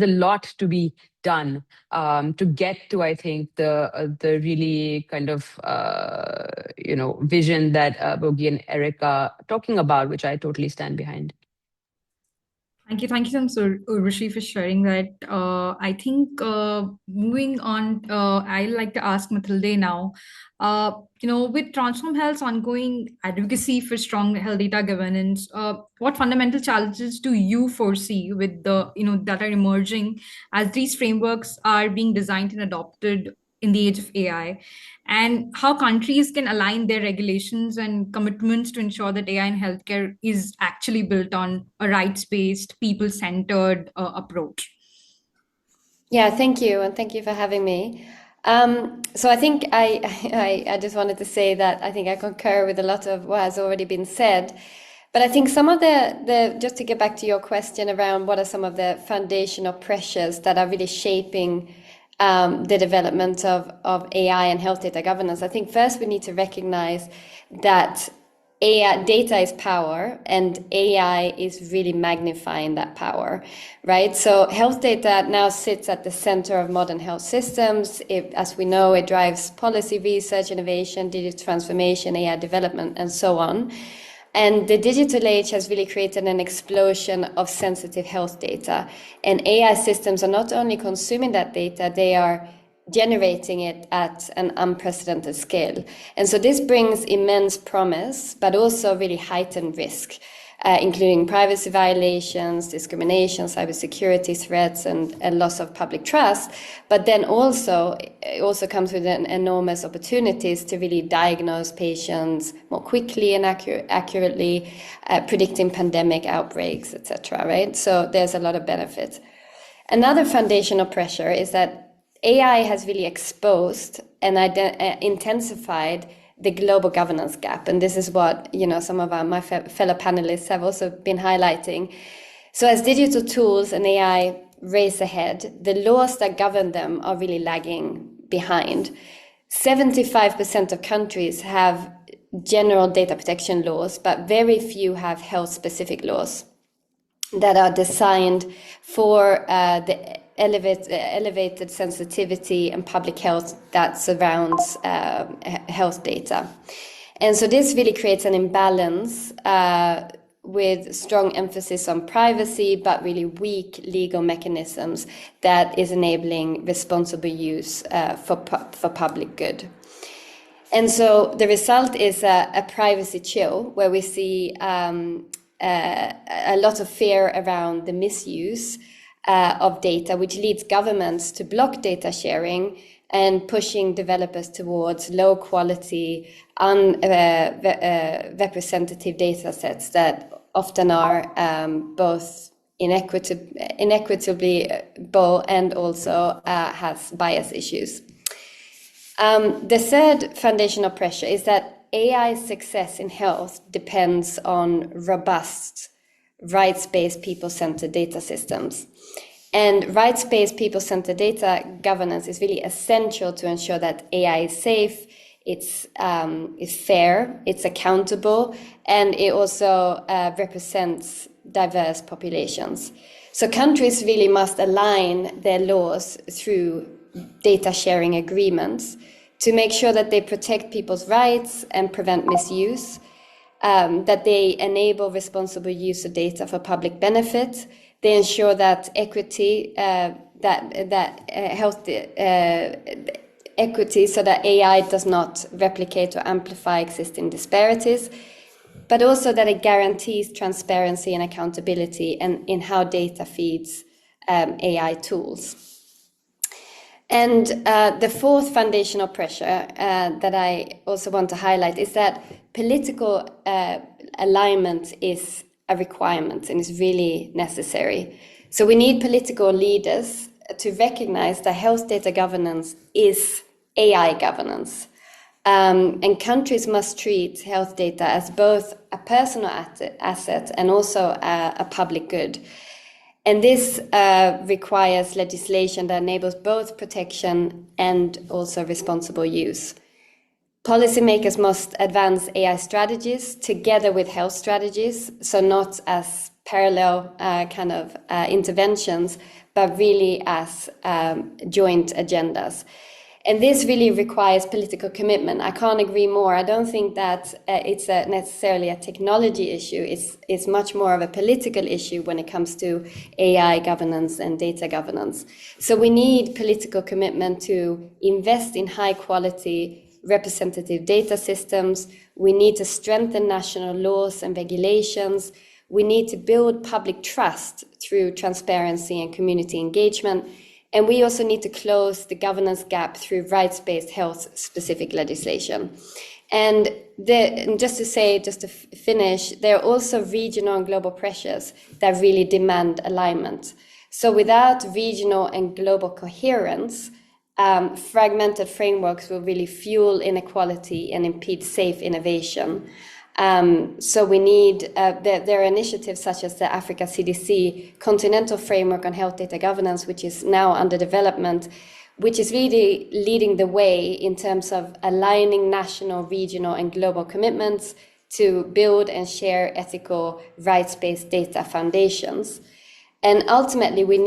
lot to be done to get to, I think, the really kind of vision that Bogi and Eric are talking about, which I totally stand behind. Thank you so much, Urvashi, for sharing that. I think moving on, I'd like to ask Mathilde now. With Transform Health's ongoing advocacy for strong health data governance, what fundamental challenges do you foresee with the that are emerging as these frameworks are being designed and adopted in the age of AI, and how countries can align their regulations and commitments to ensure that AI in healthcare is actually built on a rights-based, people-centered approach? Yeah, thank you, and thank you for having me. So I think I just wanted to say that I think I concur with a lot of what has already been said. But I think some of the just to get back to your question around what are some of the foundational pressures that are really shaping the development of AI and health data governance. I think first we need to recognize that AI data is power, and AI is really magnifying that power, right? So health data now sits at the center of modern health systems. As we know, it drives policy research, innovation, digital transformation, AI development, and so on. And the digital age has really created an explosion of sensitive health data. And AI systems are not only consuming that data, they are generating it at an unprecedented scale. And so this brings immense promise, but also really heightened risk, including privacy violations, discrimination, cybersecurity threats, and loss of public trust. But then it also comes with enormous opportunities to really diagnose patients more quickly and accurately, predicting pandemic outbreaks, etc. Right? So there's a lot of benefits. Another foundational pressure is that AI has really exposed and intensified the global governance gap. And this is what, some of my fellow panelists have also been highlighting. So as digital tools and AI race ahead, the laws that govern them are really lagging behind. 75% of countries have general data protection laws, but very few have health-specific laws that are designed for the elevated sensitivity and public health that surrounds health data. And so this really creates an imbalance with strong emphasis on privacy, but really weak legal mechanisms that is enabling responsible use for public good. And so the result is a privacy chill, where we see a lot of fear around the misuse of data, which leads governments to block data sharing and pushing developers towards low quality, representative data sets that often are both inequitably and also has bias issues. The third foundational pressure is that AI's success in health depends on robust, rights-based, people-centered data systems. And rights-based, people-centered data governance is really essential to ensure that AI is safe, it's fair, it's accountable, and it also represents diverse populations. So countries really must align their laws through data sharing agreements to make sure that they protect people's rights and prevent misuse, that they enable responsible use of data for public benefit. They ensure that equity, health equity, so that AI does not replicate or amplify existing disparities, but also that it guarantees transparency and accountability in how data feeds AI tools. And the fourth foundational pressure that I also want to highlight is that political alignment is a requirement and is really necessary. So we need political leaders to recognize that health data governance is AI governance. And countries must treat health data as both a personal asset and also a public good. And this requires legislation that enables both protection and also responsible use. Policymakers must advance AI strategies together with health strategies, so not as parallel interventions, but really as joint agendas. And this really requires political commitment. I can't agree more. I don't think that it's necessarily a technology issue. It's much more of a political issue when it comes to AI governance and data governance. So we need political commitment to invest in high quality representative data systems. We need to strengthen national laws and regulations. We need to build public trust through transparency and community engagement. And we also need to close the governance gap through rights-based health-specific legislation. And just to finish, there are also regional and global pressures that really demand alignment. So without regional and global coherence, fragmented frameworks will really fuel inequality and impede safe innovation. So we need, there are initiatives such as the Africa CDC Continental Framework on Health Data Governance, which is now under development, which is really leading the way in terms of aligning national, regional, and global commitments to build and share ethical, rights-based data foundations. And ultimately, we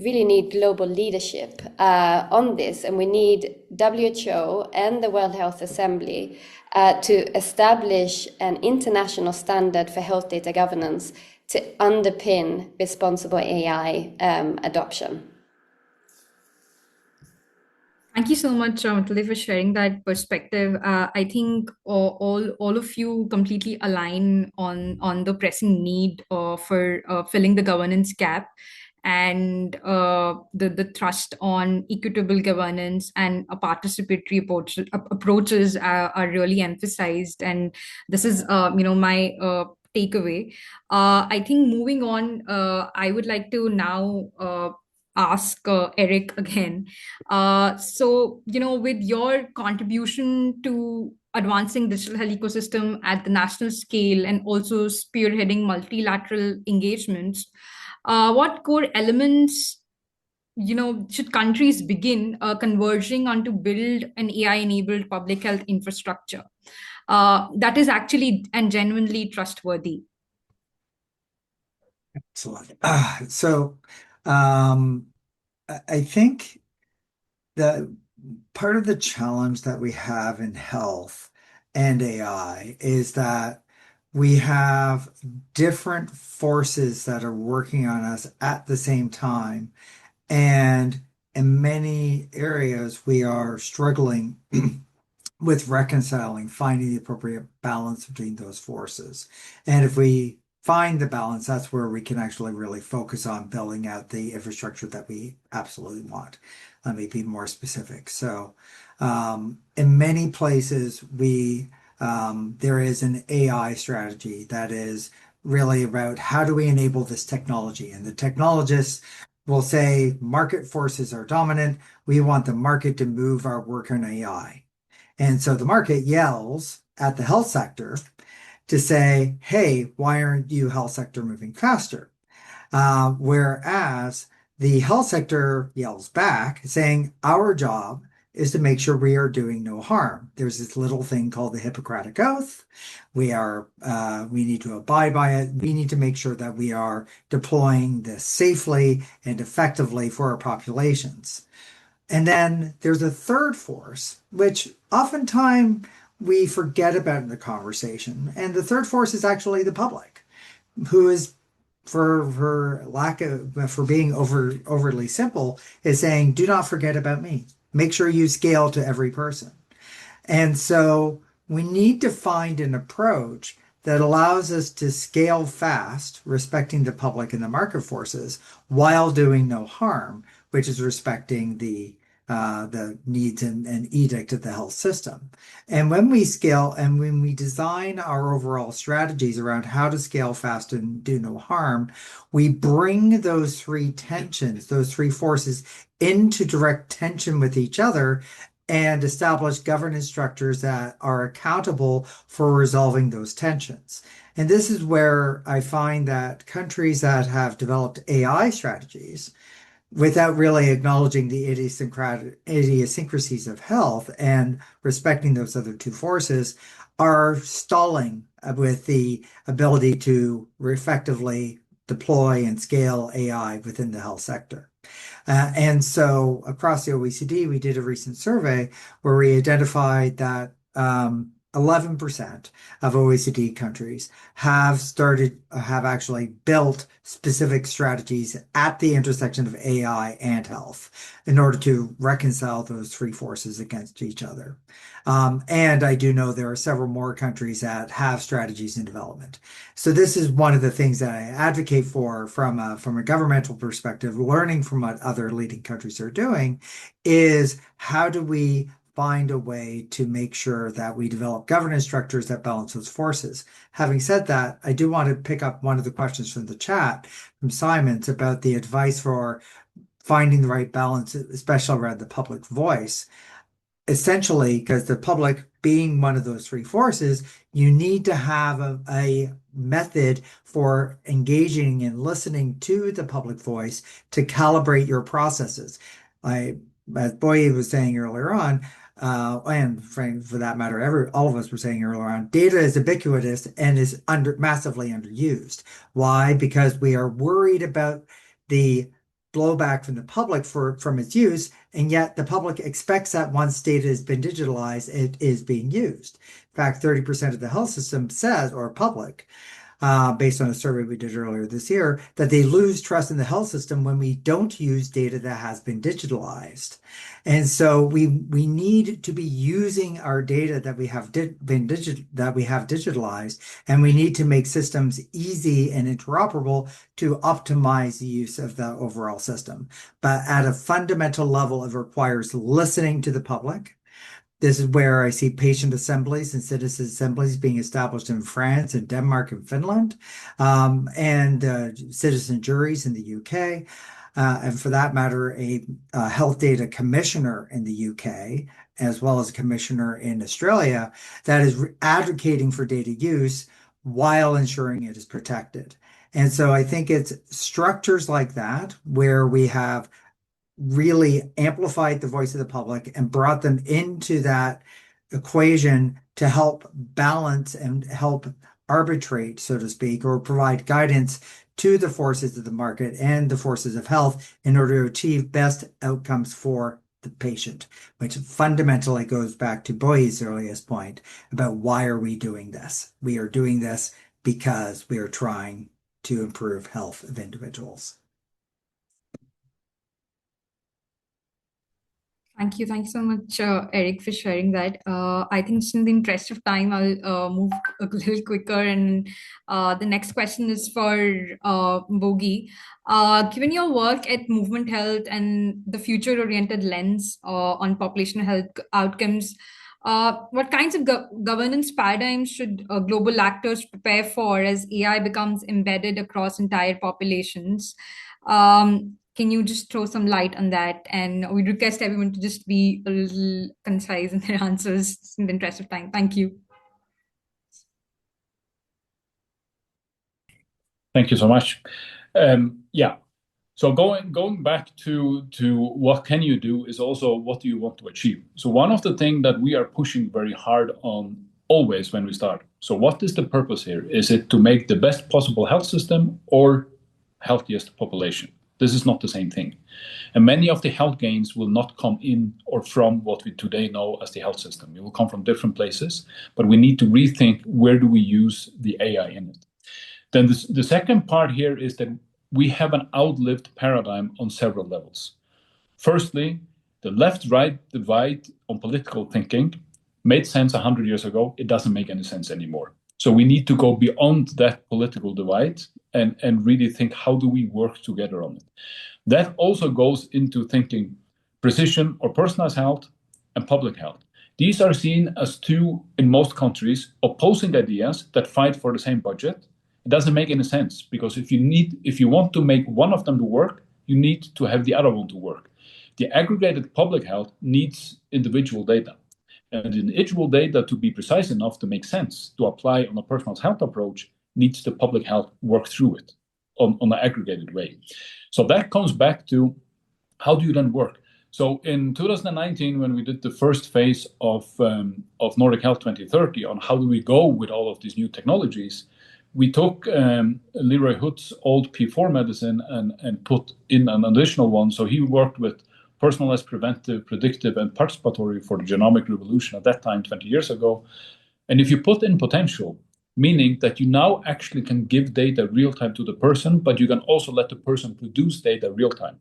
really need global leadership on this, and we need WHO and the World Health Assembly to establish an international standard for health data governance to underpin responsible AI adoption. Thank you so much, Matilde, for sharing that perspective. I think all of you completely align on the pressing need for filling the governance gap, and the thrust on equitable governance and a participatory approaches are really emphasized. And this is, my takeaway. I think moving on, I would like to now ask Eric again. With your contribution to advancing digital health ecosystem at the national scale and also spearheading multilateral engagements, what core elements should countries begin converging on to build an AI-enabled public health infrastructure that is actually and genuinely trustworthy? Excellent. I think that part of the challenge that we have in health and AI is that we have different forces that are working on us at the same time. And in many areas, we are struggling with reconciling, finding the appropriate balance between those forces. And if we find the balance, that's where we can actually really focus on building out the infrastructure that we absolutely want. Let me be more specific. So, in many places, there is an AI strategy that is really about how do we enable this technology, and the technologists will say market forces are dominant. We want the market to move our work on AI. And so the market yells at the health sector to say, hey, why aren't you health sector moving faster? Whereas the health sector yells back saying, our job is to make sure we are doing no harm. There's this little thing called the Hippocratic Oath. We need to abide by it. We need to make sure that we are deploying this safely and effectively for our populations. And then there's a third force, which oftentimes we forget about in the conversation. And the third force is actually the public, who is, for being overly simple, is saying, do not forget about me. Make sure you scale to every person. And so we need to find an approach that allows us to scale fast, respecting the public and the market forces, while doing no harm, which is respecting the needs and edict of the health system. And when we scale and when we design our overall strategies around how to scale fast and do no harm, we bring those three tensions, those three forces into direct tension with each other and establish governance structures that are accountable for resolving those tensions. And this is where I find that countries that have developed AI strategies without really acknowledging the idiosyncrasies of health and respecting those other two forces are stalling with the ability to effectively deploy and scale AI within the health sector. And so across the OECD, we did a recent survey where we identified that 11% of OECD countries have actually built specific strategies at the intersection of AI and health in order to reconcile those three forces against each other. And I do know there are several more countries that have strategies in development. So this is one of the things that I advocate for from a governmental perspective, learning from what other leading countries are doing, is how do we find a way to make sure that we develop governance structures that balance those forces. Having said that, I do want to pick up one of the questions from the chat from Simon's about the advice for finding the right balance, especially around the public voice. Essentially, because the public being one of those three forces, you need to have a method for engaging and listening to the public voice to calibrate your processes. As Boye was saying earlier on, and for that matter, all of us were saying earlier on, data is ubiquitous and is massively underused. Why? Because we are worried about the blowback from the public from its use, and yet the public expects that once data has been digitalized, it is being used. In fact, 30% of the health system says, or public, based on a survey we did earlier this year, that they lose trust in the health system when we don't use data that has been digitalized. And so we need to be using our data that we have digitalized, and we need to make systems easy and interoperable to optimize the use of the overall system. But at a fundamental level, it requires listening to the public. This is where I see patient assemblies and citizen assemblies being established in France and Denmark and Finland, and citizen juries in the UK. And for that matter, a health data commissioner in the UK, as well as a commissioner in Australia, that is advocating for data use while ensuring it is protected. And so I think it's structures like that where we have really amplified the voice of the public and brought them into that equation to help balance and help arbitrate, so to speak, or provide guidance to the forces of the market and the forces of health in order to achieve best outcomes for the patient, which fundamentally goes back to Boye's earliest point about why are we doing this? We are doing this because we are trying to improve health of individuals. Thank you. Thank you so much, Eric, for sharing that. I think just in the interest of time, I'll move a little quicker. And the next question is for Bogi. Given your work at Movement Health and the future-oriented lens on population health outcomes, what kinds of governance paradigms should global actors prepare for as AI becomes embedded across entire populations? Can you just throw some light on that? And we request everyone to just be a little concise in their answers in the interest of time. Thank you. Thank you so much. Yeah. So going back to what can you do is also what do you want to achieve. So one of the things that we are pushing very hard on always when we start. So what is the purpose here? Is it to make the best possible health system or healthiest population? This is not the same thing. And many of the health gains will not come in or from what we today know as the health system. It will come from different places, but we need to rethink where do we use the AI in it. Then the second part here is that we have an outlived paradigm on several levels. Firstly, the left-right divide on political thinking made sense 100 years ago. It doesn't make any sense anymore. So we need to go beyond that political divide and really think, how do we work together on it? That also goes into thinking precision or personalized health and public health. These are seen as two, in most countries, opposing ideas that fight for the same budget. It doesn't make any sense, because if you want to make one of them to work, you need to have the other one to work. The aggregated public health needs individual data. And the individual data, to be precise enough to make sense, to apply on a personalized health approach, needs the public health work through it on an aggregated way. So that comes back to how do you then work? So in 2019, when we did the first phase of Nordic Health 2030 on how do we go with all of these new technologies, we took Leroy Hood's old P4 medicine and put in an additional one. So he worked with personalized, preventive, predictive, and participatory for the genomic revolution at that time, 20 years ago. And if you put in potential, meaning that you now actually can give data real time to the person, but you can also let the person produce data real time.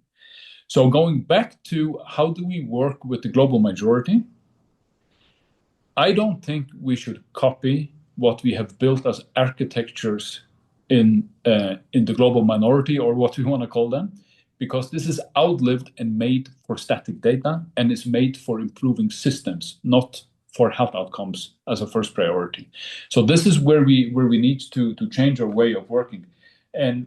So going back to how do we work with the global majority, I don't think we should copy what we have built as architectures in the global minority, or what we want to call them, because this is outlived and made for static data and is made for improving systems, not for health outcomes as a first priority. So this is where we need to change our way of working, and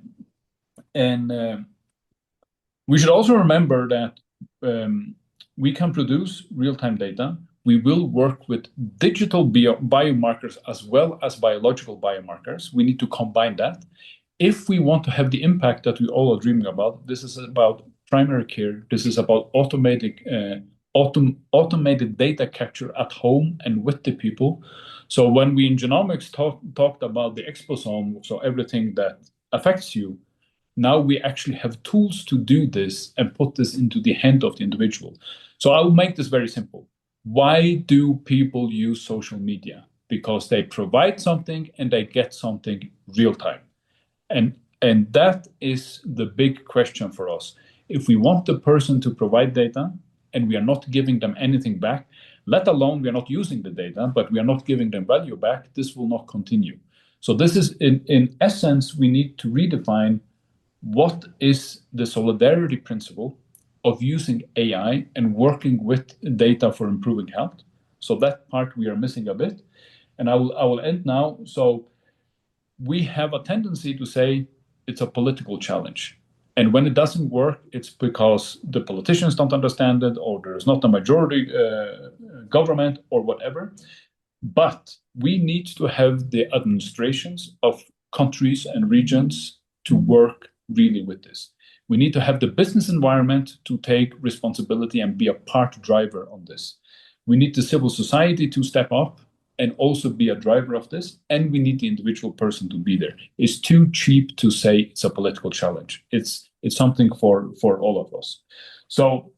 we should also remember that we can produce real-time data. We will work with digital biomarkers as well as biological biomarkers. We need to combine that. If we want to have the impact that we all are dreaming about, this is about primary care. This is about automated data capture at home and with the people. So when we in genomics talked about the exposome, so everything that affects you, now we actually have tools to do this and put this into the hand of the individual. So I will make this very simple. Why do people use social media? Because they provide something and they get something real time. And that is the big question for us. If we want the person to provide data and we are not giving them anything back, let alone we are not using the data, but we are not giving them value back, this will not continue. So this is, in essence, we need to redefine what is the solidarity principle of using AI and working with data for improving health. So that part we are missing a bit. And I will end now. So we have a tendency to say it's a political challenge. And when it doesn't work, it's because the politicians don't understand it, or there's not a majority government, or whatever. But we need to have the administrations of countries and regions to work really with this. We need to have the business environment to take responsibility and be a part driver on this. We need the civil society to step up and also be a driver of this, and we need the individual person to be there. It's too cheap to say it's a political challenge. It's something for all of us. So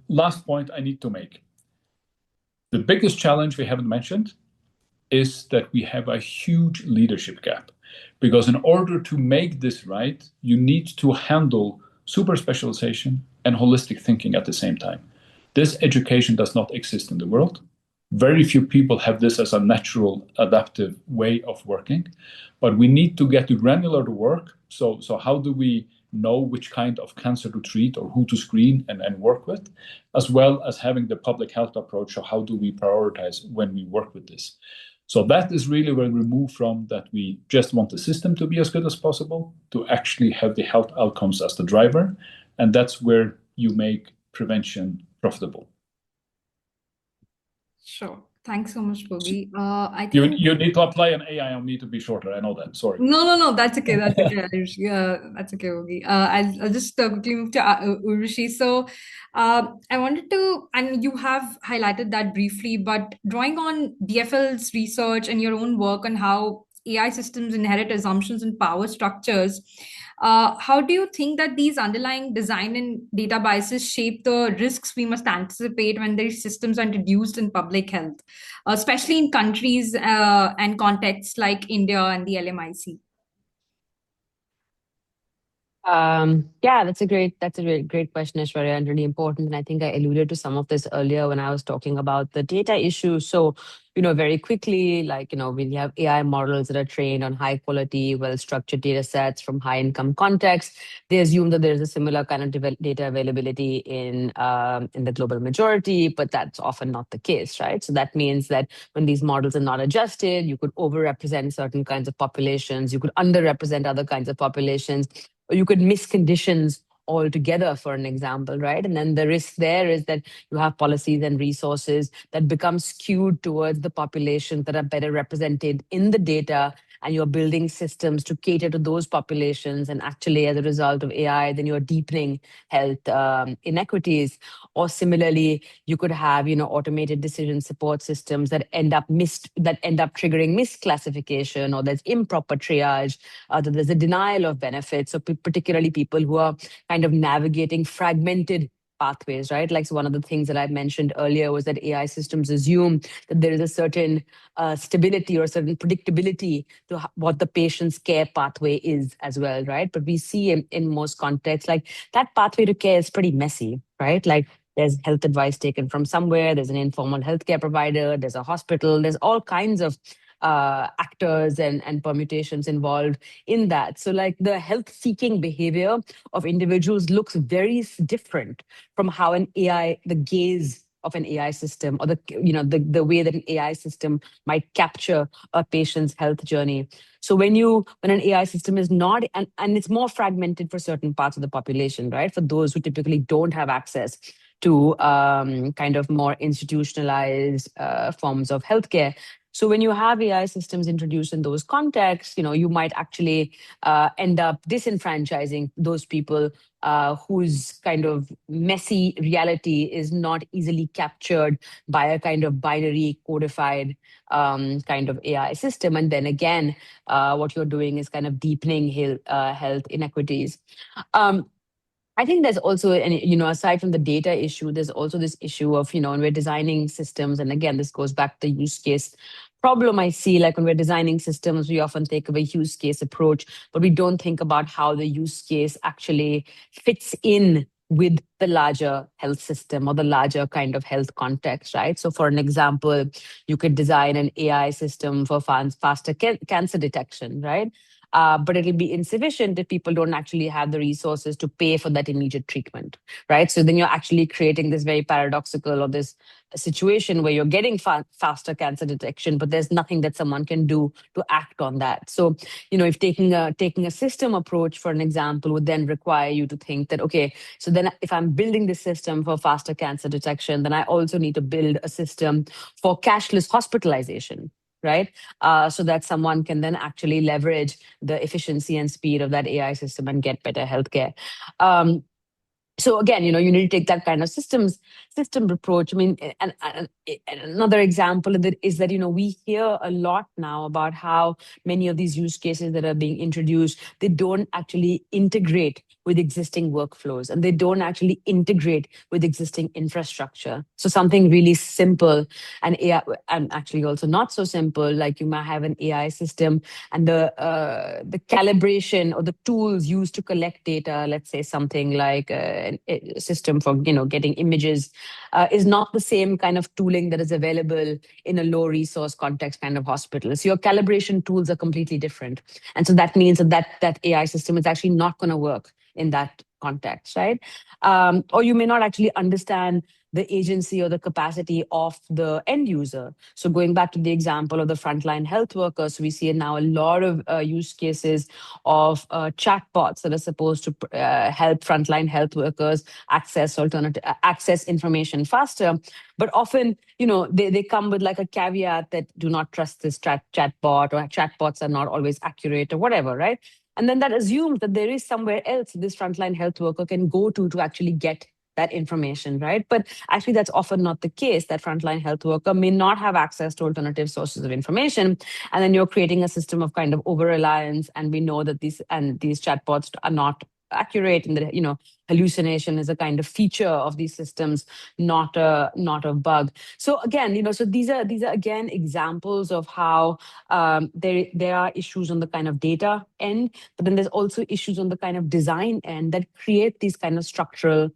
last point I need to make. The biggest challenge we haven't mentioned is that we have a huge leadership gap. Because in order to make this right, you need to handle super specialization and holistic thinking at the same time. This education does not exist in the world. Very few people have this as a natural adaptive way of working, but we need to get to granular to work. So how do we know which kind of cancer to treat or who to screen and work with, as well as having the public health approach? So how do we prioritize when we work with this? So that is really where we move from that we just want the system to be as good as possible to actually have the health outcomes as the driver. And that's where you make prevention profitable. Sure. Thanks so much, Bogi. I think you need to apply an AI on me to be shorter. I know that. Sorry. no. That's okay. That's okay. Yeah, that's okay, Bogi. I'll just quickly move to Urvashi. So, I wanted to, and you have highlighted that briefly, but drawing on DFL's research and your own work on how AI systems inherit assumptions and power structures, how do you think that these underlying design and data biases shape the risks we must anticipate when these systems are introduced in public health, especially in countries and contexts like India and the LMIC? Yeah, that's a great question, Aishwarya, and really important. And I think I alluded to some of this earlier when I was talking about the data issue. So, very quickly, we have AI models that are trained on high quality, well-structured data sets from high income contexts. They assume that there's a similar kind of data availability in the global majority, but that's often not the case, right? So that means that when these models are not adjusted, you could overrepresent certain kinds of populations, you could underrepresent other kinds of populations, or you could miss conditions altogether, for an example, right? And then the risk there is that you have policies and resources that become skewed towards the populations that are better represented in the data, and you're building systems to cater to those populations. And actually, as a result of AI, then you're deepening health inequities. Or similarly, you could have, automated decision support systems that end up triggering misclassification, or there's improper triage, that there's a denial of benefits. So particularly people who are kind of navigating fragmented pathways, right? Like, so one of the things that I mentioned earlier was that AI systems assume that there is a certain stability or a certain predictability to what the patient's care pathway is as well, right? But we see in most contexts, like, that pathway to care is pretty messy, right? Like, there's health advice taken from somewhere, there's an informal healthcare provider, there's a hospital, there's all kinds of actors and permutations involved in that. So, like, the health seeking behavior of individuals looks very different from how the gaze of an AI system, or the way that an AI system might capture a patient's health journey. So when an AI system is not, and it's more fragmented for certain parts of the population, right? For those who typically don't have access to kind of more institutionalized forms of healthcare. So when you have AI systems introduced in those contexts, you might actually end up disenfranchising those people whose kind of messy reality is not easily captured by a kind of binary codified kind of AI system. And then again, what you're doing is kind of deepening health inequities. I think there's also, aside from the data issue, there's also this issue of, when we're designing systems, and again, this goes back to the use case problem I see, like when we're designing systems, we often take a use case approach, but we don't think about how the use case actually fits in with the larger health system or the larger kind of health context, right? So for an example, you could design an AI system for faster cancer detection, right? But it'll be insufficient if people don't actually have the resources to pay for that immediate treatment, right? So then you're actually creating this very paradoxical, or this situation where you're getting faster cancer detection, but there's nothing that someone can do to act on that. So, if taking a system approach, for an example, would then require you to think that, okay, so then if I'm building this system for faster cancer detection, then I also need to build a system for cashless hospitalization, right? So that someone can then actually leverage the efficiency and speed of that AI system and get better healthcare. So again, you need to take that kind of system approach. I mean, and another example of it is that, we hear a lot now about how many of these use cases that are being introduced, they don't actually integrate with existing workflows, and they don't actually integrate with existing infrastructure. So something really simple and AI, and actually also not so simple, like you might have an AI system, and the calibration or the tools used to collect data, let's say something like a system for getting images is not the same kind of tooling that is available in a low resource context kind of hospital. So your calibration tools are completely different. And so that means that AI system is actually not going to work in that context, right? Or you may not actually understand the agency or the capacity of the end user. So going back to the example of the frontline health workers, we see now a lot of use cases of chatbots that are supposed to help frontline health workers access information faster. But often, they come with like a caveat that do not trust this chatbot, or chatbots are not always accurate or whatever, right? And then that assumes that there is somewhere else this frontline health worker can go to actually get that information, right? But actually, that's often not the case. That frontline health worker may not have access to alternative sources of information. And then you're creating a system of kind of over-reliance. And we know that these chatbots are not accurate, and that hallucination is a kind of feature of these systems, not a bug. So again, so these are again examples of how there are issues on the kind of data end, but then there's also issues on the kind of design end that create these kind of structural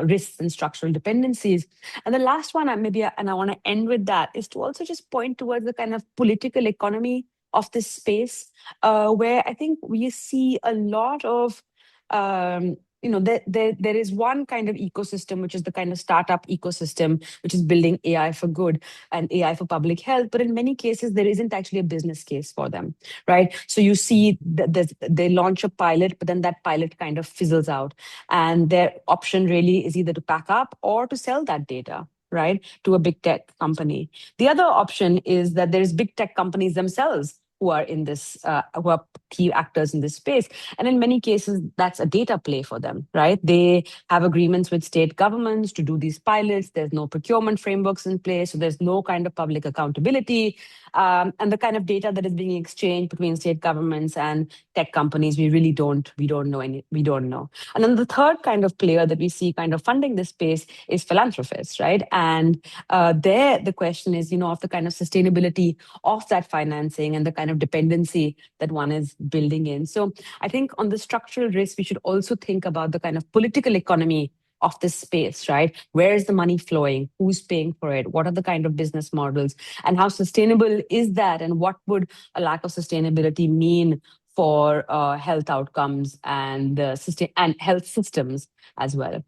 risks and structural dependencies. And the last one, and I want to end with that, is to also just point towards the kind of political economy of this space, where I think we see a lot of there is one kind of ecosystem, which is the kind of startup ecosystem, which is building AI for good and AI for public health. But in many cases, there isn't actually a business case for them, right? So you see that they launch a pilot, but then that pilot kind of fizzles out. And their option really is either to pack up or to sell that data, right, to a big tech company. The other option is that there's big tech companies themselves who are in this, who are key actors in this space. And in many cases, that's a data play for them, right? They have agreements with state governments to do these pilots. There's no procurement frameworks in place, so there's no kind of public accountability. And the kind of data that is being exchanged between state governments and tech companies, we don't know. And then the third kind of player that we see kind of funding this space is philanthropists, right? And there, the question is, of the kind of sustainability of that financing and the kind of dependency that one is building in. So I think on the structural risk, we should also think about the kind of political economy of this space, right? Where is the money flowing? Who's paying for it? What are the kind of business models? And how sustainable is that? And what would a lack of sustainability mean for health outcomes and and health systems as well?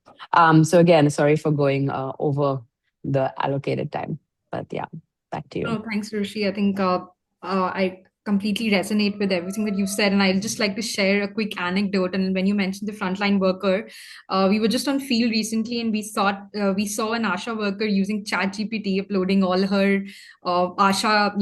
So again, sorry for going over the allocated time, but yeah, back to you. Oh, thanks, Rishi. I think I completely resonate with everything that you said, and I'd just like to share a quick anecdote. And when you mentioned the frontline worker, we were just on field recently, and we saw an ASHA worker using ChatGPT, uploading all her ASHA,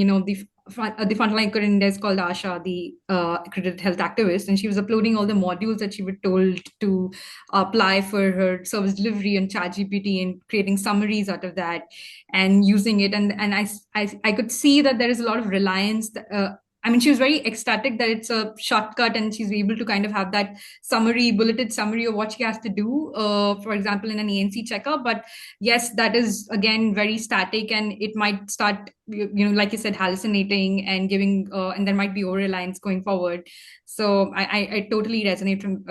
the frontline worker in India is called ASHA, the accredited health activist, and she was uploading all the modules that she was told to apply for her service delivery on ChatGPT and creating summaries out of that and using it. And I could see that there is a lot of reliance. She was very ecstatic that it's a shortcut and she's able to kind of have that bulleted summary of what she has to do, for example, in an ANC checkup. But yes, that is, again, very static, and it might start, like you said, hallucinating and giving, and there might be over-reliance going forward. So I totally resonate from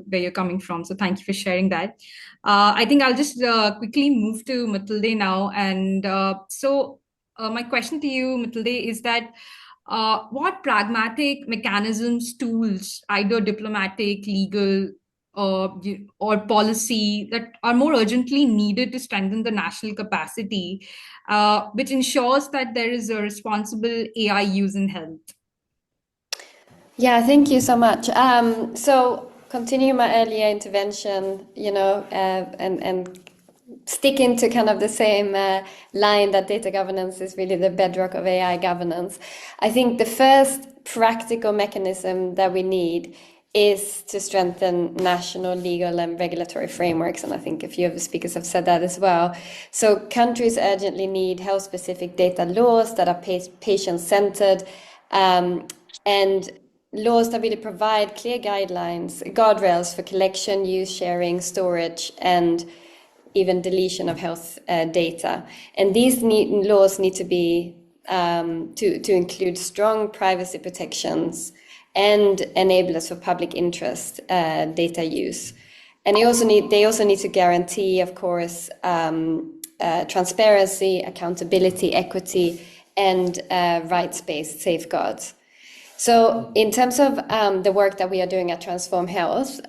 where you're coming from. So thank you for sharing that. I think I'll just quickly move to Matilde now. And my question to you, Matilde, is that what pragmatic mechanisms, tools, either diplomatic, legal, or policy, that are more urgently needed to strengthen the national capacity, which ensures that there is a responsible AI use in health? Yeah, thank you so much. So continue my earlier intervention, and sticking to kind of the same line that data governance is really the bedrock of AI governance. I think the first practical mechanism that we need is to strengthen national legal and regulatory frameworks. And I think a few of the speakers have said that as well. So countries urgently need health-specific data laws that are patient-centered, and laws that really provide clear guidelines, guardrails for collection, use, sharing, storage, and even deletion of health data. And these laws need to be to include strong privacy protections and enablers for public interest data use. And they also need to guarantee, of course, transparency, accountability, equity, and rights-based safeguards. So in terms of the work that we are doing at Transform Health,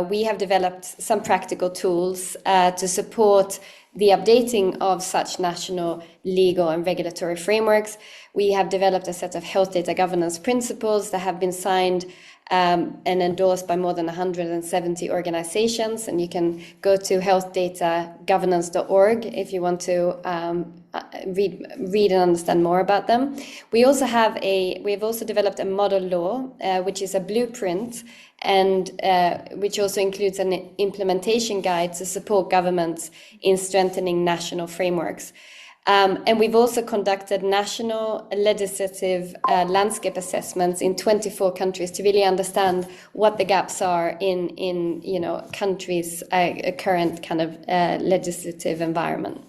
we have developed some practical tools to support the updating of such national legal and regulatory frameworks. We have developed a set of health data governance principles that have been signed and endorsed by more than 170 organizations. And you can go to healthdatagovernance.org if you want to read and understand more about them. We have also developed a model law, which is a blueprint, and which also includes an implementation guide to support governments in strengthening national frameworks. And we've also conducted national legislative landscape assessments in 24 countries to really understand what the gaps are in countries' current kind of legislative environment.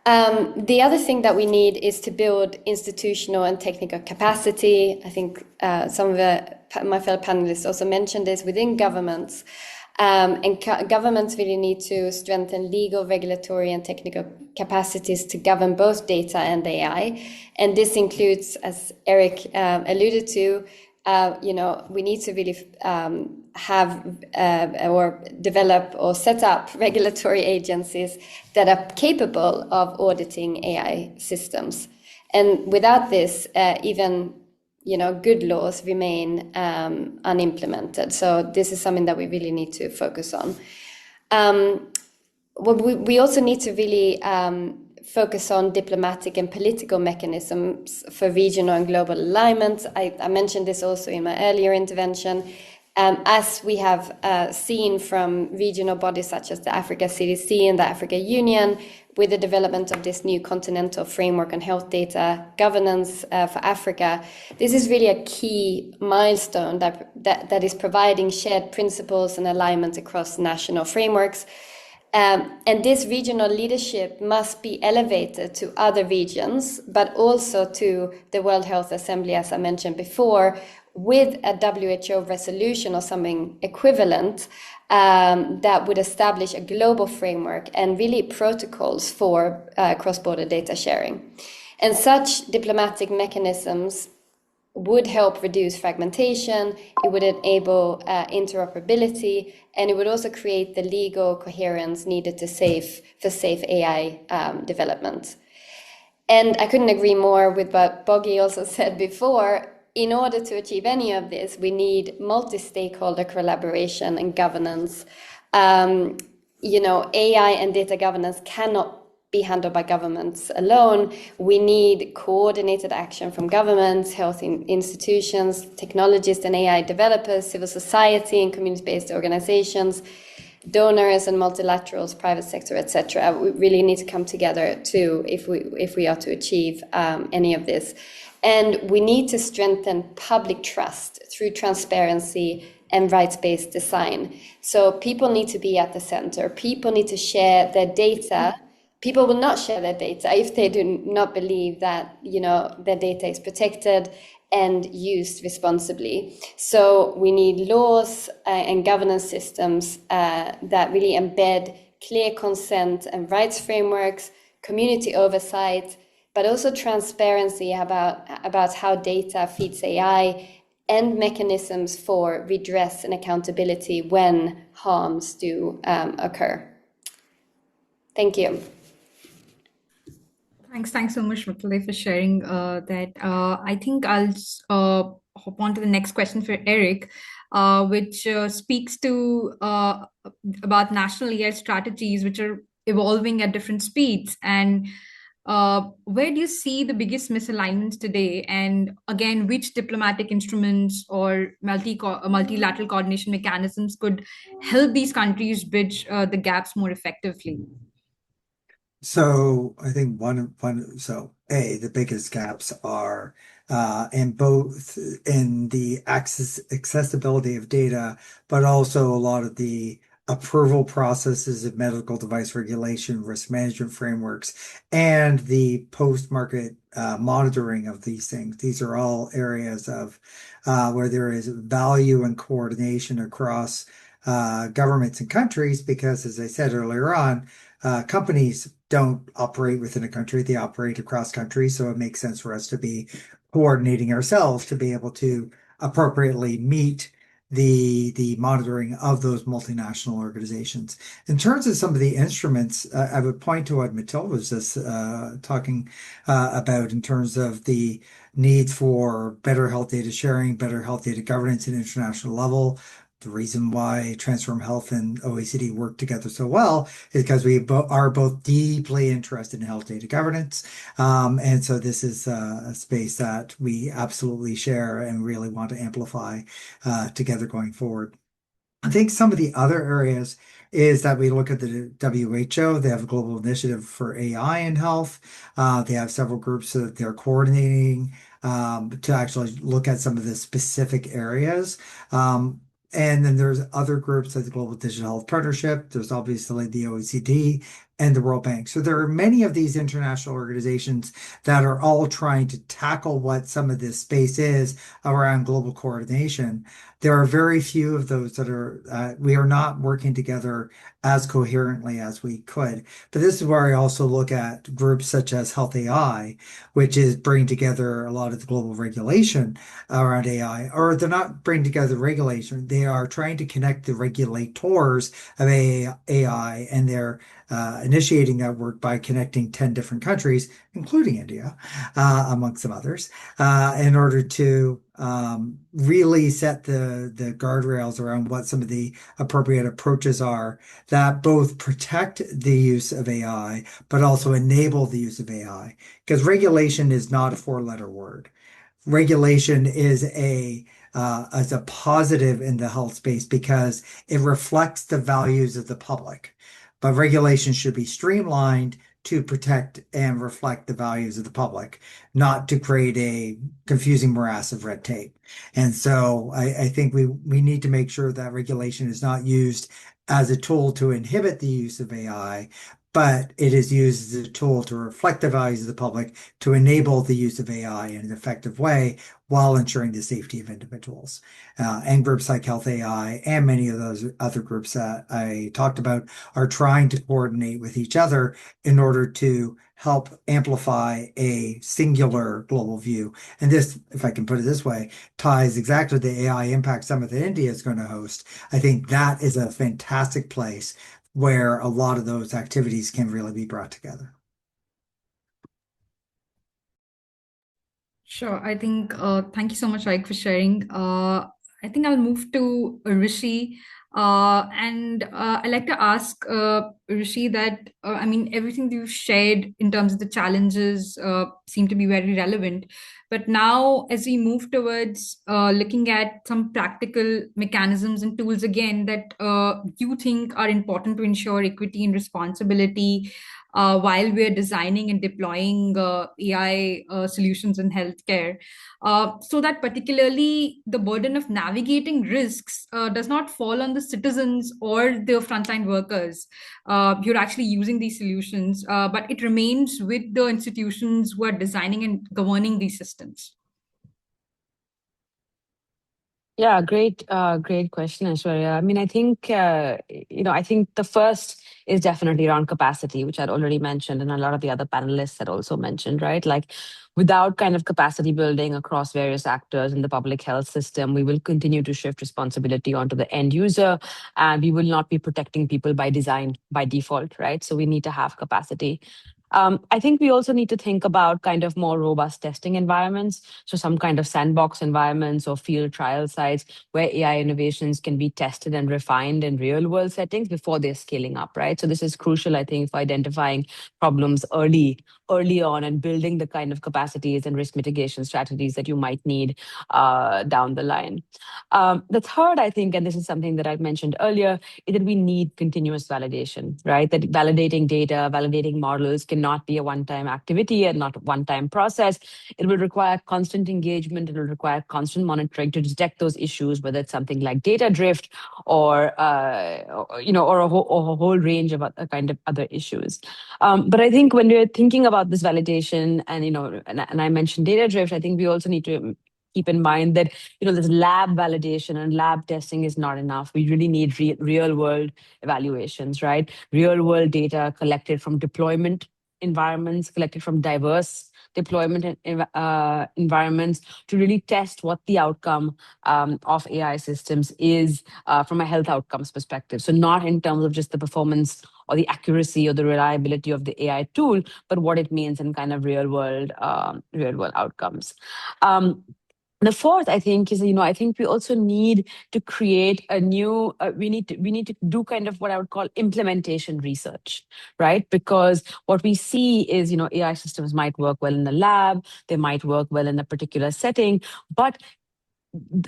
The other thing that we need is to build institutional and technical capacity. I think some of my fellow panelists also mentioned this within governments. And governments really need to strengthen legal, regulatory, and technical capacities to govern both data and AI. And this includes, as Eric alluded to, we need to really have or develop or set up regulatory agencies that are capable of auditing AI systems. And without this, even good laws remain unimplemented. So this is something that we really need to focus on. We also need to really focus on diplomatic and political mechanisms for regional and global alignment. I mentioned this also in my earlier intervention. As we have seen from regional bodies such as the Africa CDC and the Africa Union, with the development of this new continental framework on health data governance for Africa, this is really a key milestone that is providing shared principles and alignment across national frameworks. And this regional leadership must be elevated to other regions, but also to the World Health Assembly, as I mentioned before, with a WHO resolution or something equivalent that would establish a global framework and really protocols for cross-border data sharing. And such diplomatic mechanisms would help reduce fragmentation, it would enable interoperability, and it would also create the legal coherence needed for safe AI development. And I couldn't agree more with what Boggy also said before. In order to achieve any of this, we need multi-stakeholder collaboration and governance. AI and data governance cannot be handled by governments alone. We need coordinated action from governments, health institutions, technologists and AI developers, civil society and community-based organizations, donors and multilaterals, private sector, etc. We really need to come together too if we are to achieve any of this. And we need to strengthen public trust through transparency and rights-based design. So people need to be at the center. People need to share their data. People will not share their data if they do not believe that their data is protected and used responsibly. So we need laws and governance systems that really embed clear consent and rights frameworks, community oversight, but also transparency about how data feeds AI and mechanisms for redress and accountability when harms do occur. Thank you. Thanks so much, Mutale, for sharing that. I think I'll just, hop on to the next question for Eric, which speaks to about national AI strategies, which are evolving at different speeds. And where do you see the biggest misalignments today? And again, which diplomatic instruments or multilateral coordination mechanisms could help these countries bridge the gaps more effectively? So I think the biggest gaps are in the accessibility of data, but also a lot of the approval processes of medical device regulation, risk management frameworks, and the post-market monitoring of these things. These are all areas of where there is value and coordination across governments and countries because, as I said earlier on, companies don't operate within a country, they operate across countries. So it makes sense for us to be coordinating ourselves to be able to appropriately meet the monitoring of those multinational organizations. In terms of some of the instruments, I would point to what Matilda was just talking about in terms of the need for better health data sharing, better health data governance at international level. The reason why Transform Health and OECD work together so well is because we are both deeply interested in health data governance. And so this is a space that we absolutely share and really want to amplify together going forward. I think some of the other areas is that we look at the WHO. They have a global initiative for AI in health. They have several groups that they're coordinating to actually look at some of the specific areas. And then there's other groups like the Global Digital Health Partnership. There's obviously the OECD and the World Bank. So there are many of these international organizations that are all trying to tackle what some of this space is around global coordination. There are very few of those that are, we are not working together as coherently as we could. But this is where I also look at groups such as Health AI, which is bringing together a lot of the global regulation around AI, or they're not bringing together regulation. They are trying to connect the regulators of AI, and they're initiating that work by connecting 10 different countries, including India, amongst some others, in order to really set the guardrails around what some of the appropriate approaches are that both protect the use of AI, but also enable the use of AI. Because regulation is not a four-letter word. Regulation is as a positive in the health space because it reflects the values of the public. But regulation should be streamlined to protect and reflect the values of the public, not to create a confusing morass of red tape. And so I think we need to make sure that regulation is not used as a tool to inhibit the use of AI, but it is used as a tool to reflect the values of the public to enable the use of AI in an effective way while ensuring the safety of individuals. And groups like Health AI and many of those other groups that I talked about are trying to coordinate with each other in order to help amplify a singular global view. And this, if I can put it this way, ties exactly to the AI Impact Summit that India is going to host. I think that is a fantastic place where a lot of those activities can really be brought together. Sure. I think, thank you so much, Raik, for sharing. I think I'll move to Rishi. And I'd like to ask Rishi that, I mean, everything you've shared in terms of the challenges seem to be very relevant. But now, as we move towards looking at some practical mechanisms and tools again that you think are important to ensure equity and responsibility while we're designing and deploying AI solutions in healthcare, so that particularly the burden of navigating risks does not fall on the citizens or the frontline workers who are actually using these solutions, but it remains with the institutions who are designing and governing these systems. Yeah, great question, Aishwarya. I mean, I think I think the first is definitely around capacity, which I'd already mentioned, and a lot of the other panelists had also mentioned, right? Like, without kind of capacity building across various actors in the public health system, we will continue to shift responsibility onto the end user, and we will not be protecting people by design, by default, right? So we need to have capacity. I think we also need to think about kind of more robust testing environments. So some kind of sandbox environments or field trial sites where AI innovations can be tested and refined in real world settings before they're scaling up, right? So this is crucial, I think, for identifying problems early on and building the kind of capacities and risk mitigation strategies that you might need down the line. The third, I think, and this is something that I've mentioned earlier, is that we need continuous validation, right? That validating data, validating models cannot be a one-time activity and not a one-time process. It will require constant engagement. It will require constant monitoring to detect those issues, whether it's something like data drift or a whole range of kind of other issues. But I think when we're thinking about this validation and I mentioned data drift, I think we also need to keep in mind that this lab validation and lab testing is not enough. We really need real world evaluations, right? Real world data collected from deployment environments, collected from diverse deployment environments to really test what the outcome of AI systems is from a health outcomes perspective. So not in terms of just the performance or the accuracy or the reliability of the AI tool, but what it means in kind of real world outcomes. The fourth, I think, is I think we also need to create a new. We need to do kind of what I would call implementation research, right? Because what we see is AI systems might work well in the lab, they might work well in a particular setting, but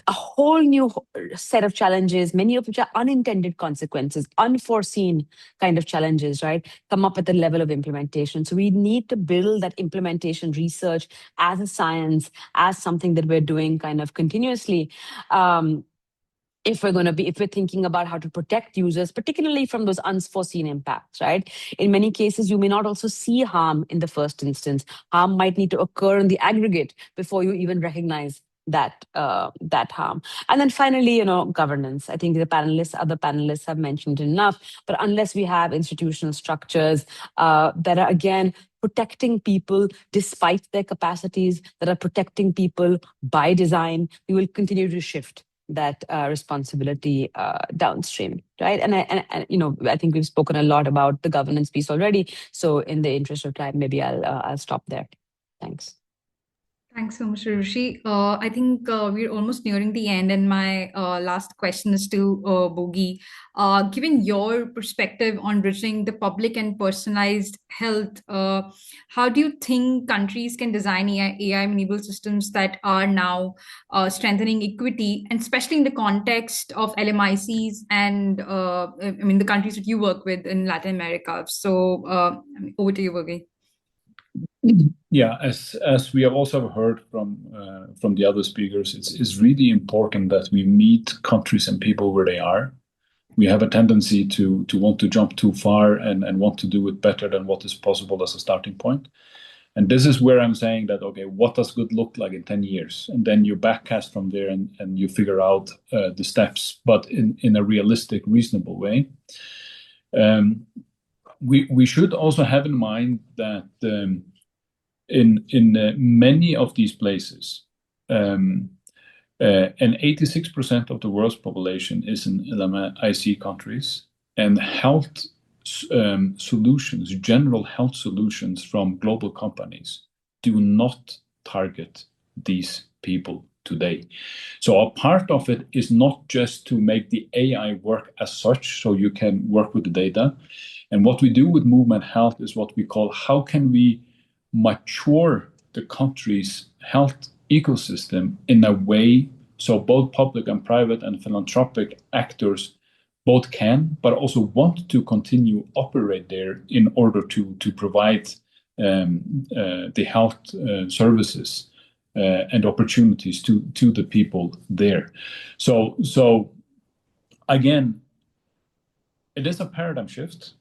a whole new set of challenges, many of which are unintended consequences, unforeseen kind of challenges, right, come up at the level of implementation. So we need to build that implementation research as a science, as something that we're doing kind of continuously. If we're thinking about how to protect users, particularly from those unforeseen impacts, right? In many cases, you may not also see harm in the first instance. Harm might need to occur in the aggregate before you even recognize that harm. And then finally, governance. I think other panelists have mentioned enough, but unless we have institutional structures that are, again, protecting people despite their capacities, that are protecting people by design, we will continue to shift that responsibility downstream, right? And I think we've spoken a lot about the governance piece already. So in the interest of time, maybe I'll stop there. Thanks. Thanks so much, Rushi. I think we're almost nearing the end, and my last question is to Bogi. Given your perspective on bridging the public and personalized health, how do you think countries can design AI-enabled systems that are now strengthening equity, and especially in the context of LMICs and the countries that you work with in Latin America? So over to you, Bogi. Yeah, as we have also heard from the other speakers, it's really important that we meet countries and people where they are. We have a tendency to want to jump too far and want to do it better than what is possible as a starting point. And this is where I'm saying that, okay, what does good look like in 10 years? And then you backcast from there and you figure out the steps, but in a realistic, reasonable way. We should also have in mind that in many of these places, and 86% of the world's population is in LMIC countries, and health solutions, general health solutions from global companies do not target these people today. So a part of it is not just to make the AI work as such, so you can work with the data. And what we do with Movement Health is what we call, how can we mature the country's health ecosystem in a way so both public and private and philanthropic actors both can, but also want to continue operate there in order to provide the health services and opportunities to the people there. So again, it is a paradigm shift.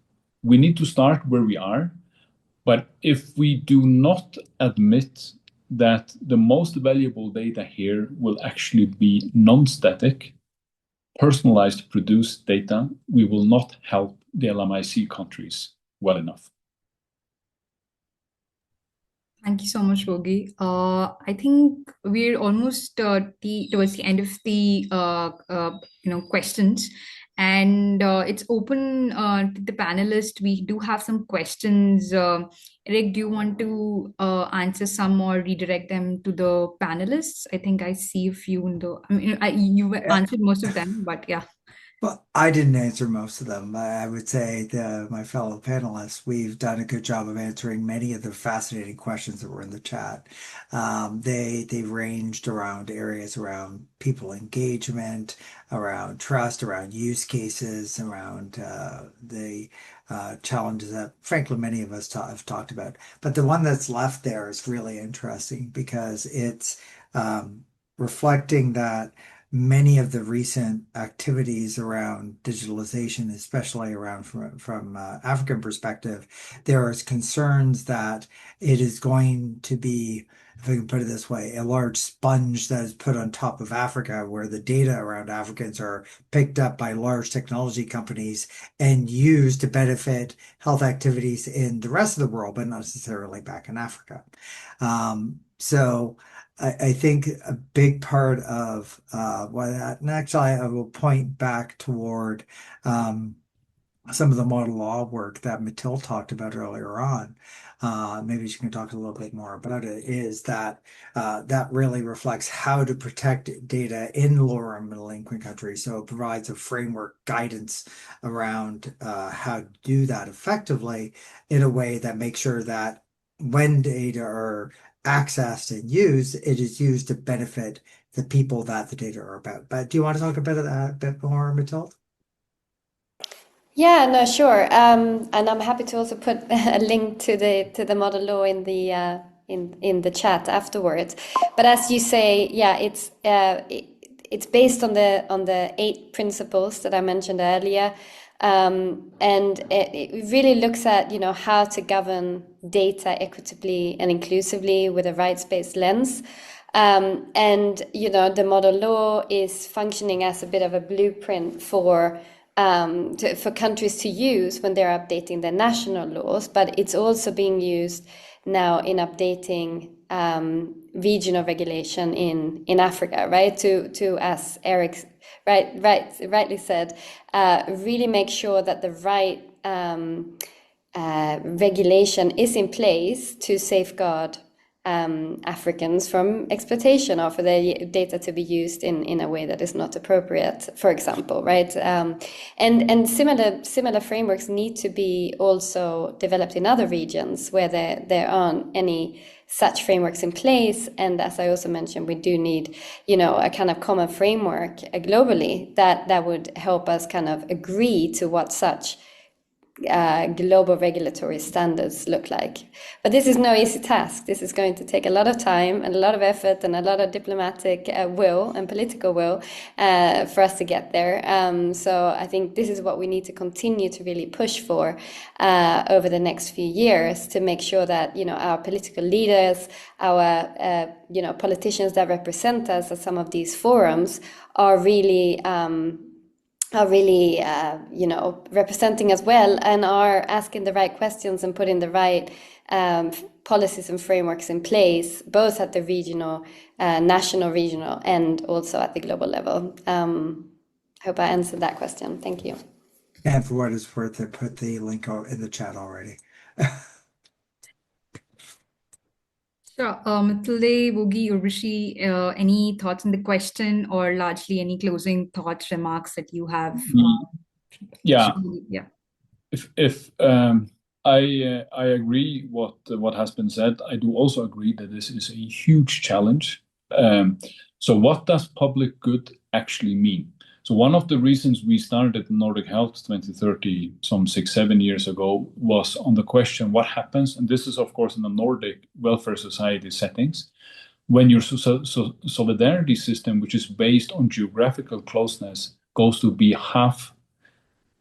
We need to start where we are. But if we do not admit that the most valuable data here will actually be non-static, personalized, produced data, we will not help the LMIC countries well enough. Thank you so much, Bogi. I think we're almost towards the end of the questions, and it's open to the panelists. We do have some questions. Eric, do you want to answer some or redirect them to the panelists? I think I see a few in the. You answered most of them, but yeah. Well, I didn't answer most of them. I would say my fellow panelists, we've done a good job of answering many of the fascinating questions that were in the chat. They ranged around areas around people engagement, around trust, around use cases, around the challenges that, frankly, many of us have talked about. But the one that's left there is really interesting because it's reflecting that many of the recent activities around digitalization, especially around from African perspective, there is concerns that it is going to be, if I can put it this way, a large sponge that is put on top of Africa, where the data around Africans are picked up by large technology companies and used to benefit health activities in the rest of the world, but not necessarily back in Africa. So I think a big part of why that, and actually I will point back toward some of the model law work that Mathilde talked about earlier on. Maybe she can talk a little bit more about it, is that that really reflects how to protect data in lower and middle income countries. So it provides a framework guidance around how to do that effectively in a way that makes sure that when data are accessed and used, it is used to benefit the people that the data are about. But do you want to talk about that a bit more, Mathilde? Yeah, no, sure. And I'm happy to also put a link to the model law in the chat afterwards. But as you say, yeah, it's based on the 8 principles that I mentioned earlier. And it really looks at, how to govern data equitably and inclusively with a rights-based lens. And, the model law is functioning as a bit of a blueprint for countries to use when they're updating their national laws, but it's also being used now in updating regional regulation in Africa, right? To as Eric rightly said, really make sure that the right regulation is in place to safeguard Africans from exploitation or for their data to be used in a way that is not appropriate, for example, right? And similar frameworks need to be also developed in other regions where there aren't any such frameworks in place. And as I also mentioned, we do need, a kind of common framework globally that would help us kind of agree to what such global regulatory standards look like. But this is no easy task. This is going to take a lot of time and a lot of effort and a lot of diplomatic will and political will for us to get there. So I think this is what we need to continue to really push for over the next few years, to make sure that, our political leaders, our politicians that represent us at some of these forums are really representing us well and are asking the right questions and putting the right policies and frameworks in place, both at the regional, national, regional, and also at the global level. Hope I answered that question. Thank you. And for what it's worth, I put the link in the chat already. Sure. Matilde, Wogi, Urvashi, any thoughts on the question, or largely any closing thoughts, remarks that you have? Yeah. Yeah. If I agree what has been said. I do also agree that this is a huge challenge. So what does public good actually mean? So one of the reasons we started Nordic Health 2030 some 6-7 years ago was on the question, what happens, and this is of course in the Nordic welfare society settings, when your solidarity system, which is based on geographical closeness, goes to be half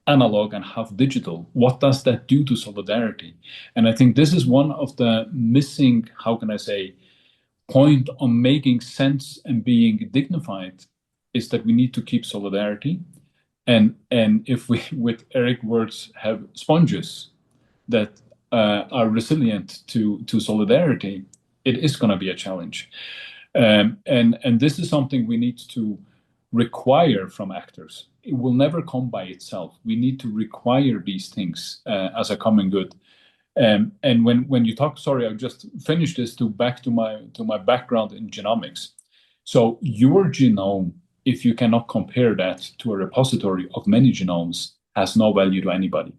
analog and half digital. What does that do to solidarity? And I think this is one of the missing, how can I say, point on making sense and being dignified, is that we need to keep solidarity. And if we, with Eric words, have sponges that are resilient to solidarity, it is going to be a challenge. And this is something we need to require from actors. It will never come by itself. We need to require these things as a common good. And when you talk, sorry, I'll just finish this back to my background in genomics. So your genome, if you cannot compare that to a repository of many genomes, has no value to anybody.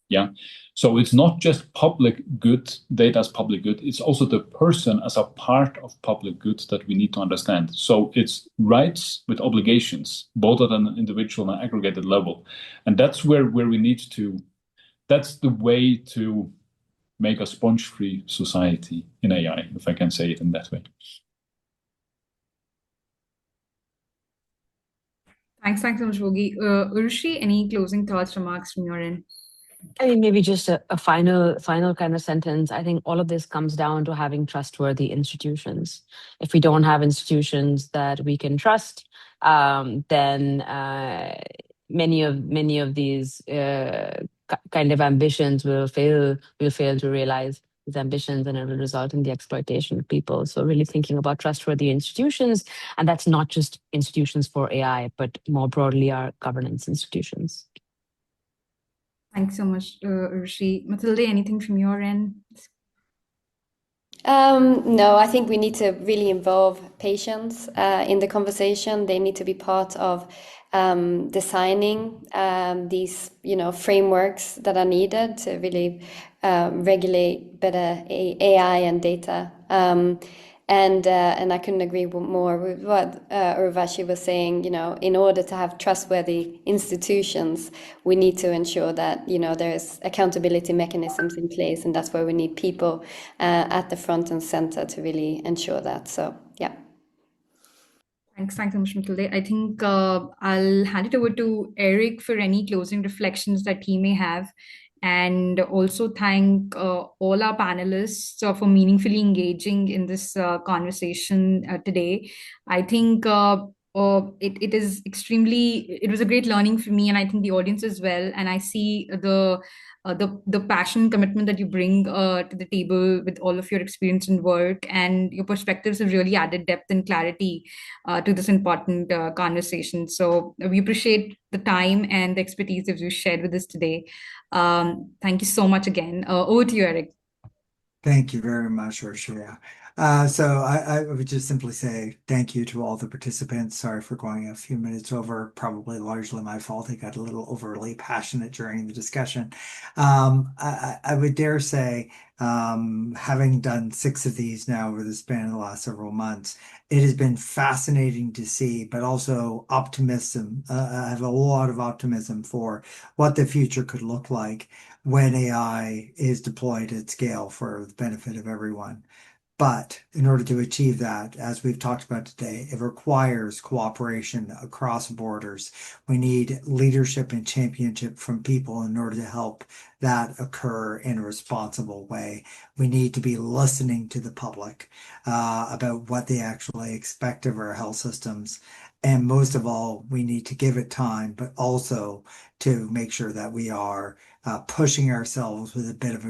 Yeah. So it's not just public good, data as public good, it's also the person as a part of public goods that we need to understand. So it's rights with obligations, both at an individual and aggregated level. And that's where we need to, that's the way to make a sponge-free society in AI, if I can say it in that way. Thanks so much, Vogi. Urushi, any closing thoughts, remarks from your end? I mean, maybe just a final kind of sentence. I think all of this comes down to having trustworthy institutions. If we don't have institutions that we can trust, then many of these kind of ambitions will fail. Will fail to realize these ambitions, and it will result in the exploitation of people. So, really thinking about trustworthy institutions, and that's not just institutions for AI, but more broadly our governance institutions. Thanks so much, Urushi. Matilde, anything from your end? No, I think we need to really involve patients in the conversation. They need to be part of designing these, frameworks that are needed to really regulate better AI and data. And I couldn't agree more with what Urvashi was saying. In order to have trustworthy institutions, we need to ensure that there's accountability mechanisms in place, and that's where we need people at the front and center to really ensure that. So yeah. Thanks so much, Matilde. I think I'll hand it over to Eric for any closing reflections that he may have, and also thank all our panelists for meaningfully engaging in this conversation today. I think it was a great learning for me, and I think the audience as well. And I see the passion and commitment that you bring to the table with all of your experience and work, and your perspectives have really added depth and clarity to this important conversation. So we appreciate the time and the expertise that you shared with us today. Thank you so much again. Over to you, Eric. Thank you very much, Ursula. So I would just simply say thank you to all the participants. Sorry for going a few minutes over, probably largely my fault. I got a little overly passionate during the discussion. I would dare say, having done 6 of these now over the span of the last several months, it has been fascinating to see, but also optimism. I have a lot of optimism for what the future could look like when AI is deployed at scale for the benefit of everyone. But in order to achieve that, as we've talked about today, it requires cooperation across borders. We need leadership and championship from people in order to help that occur in a responsible way. We need to be listening to the public about what they actually expect of our health systems. And most of all, we need to give it time, but also to make sure that we are pushing ourselves with a bit of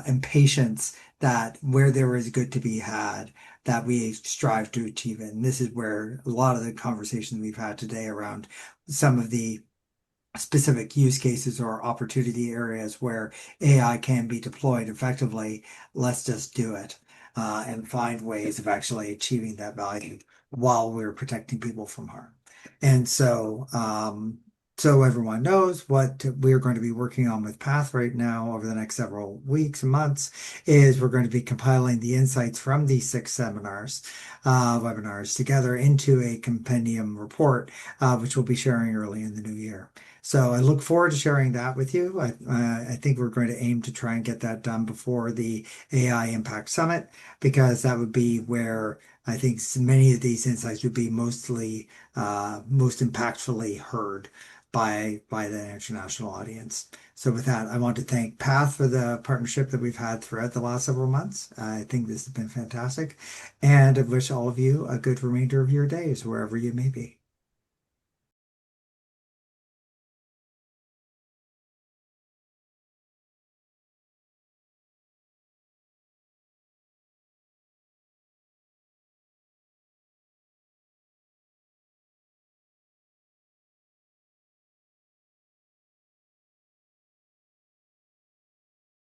impatience, that where there is good to be had, that we strive to achieve it. And this is where a lot of the conversations we've had today around some of the specific use cases or opportunity areas where AI can be deployed effectively, let's just do it and find ways of actually achieving that value while we're protecting people from harm. And so everyone knows what we're going to be working on with PATH right now over the next several weeks and months is we're going to be compiling the insights from these 6 webinars together into a compendium report, which we'll be sharing early in the new year. So I look forward to sharing that with you. I think we're going to aim to try and get that done before the AI Impact Summit, because that would be where I think many of these insights would be most impactfully heard by the international audience. So with that, I want to thank PATH for the partnership that we've had throughout the last several months. I think this has been fantastic, and I wish all of you a good remainder of your days, wherever you may be.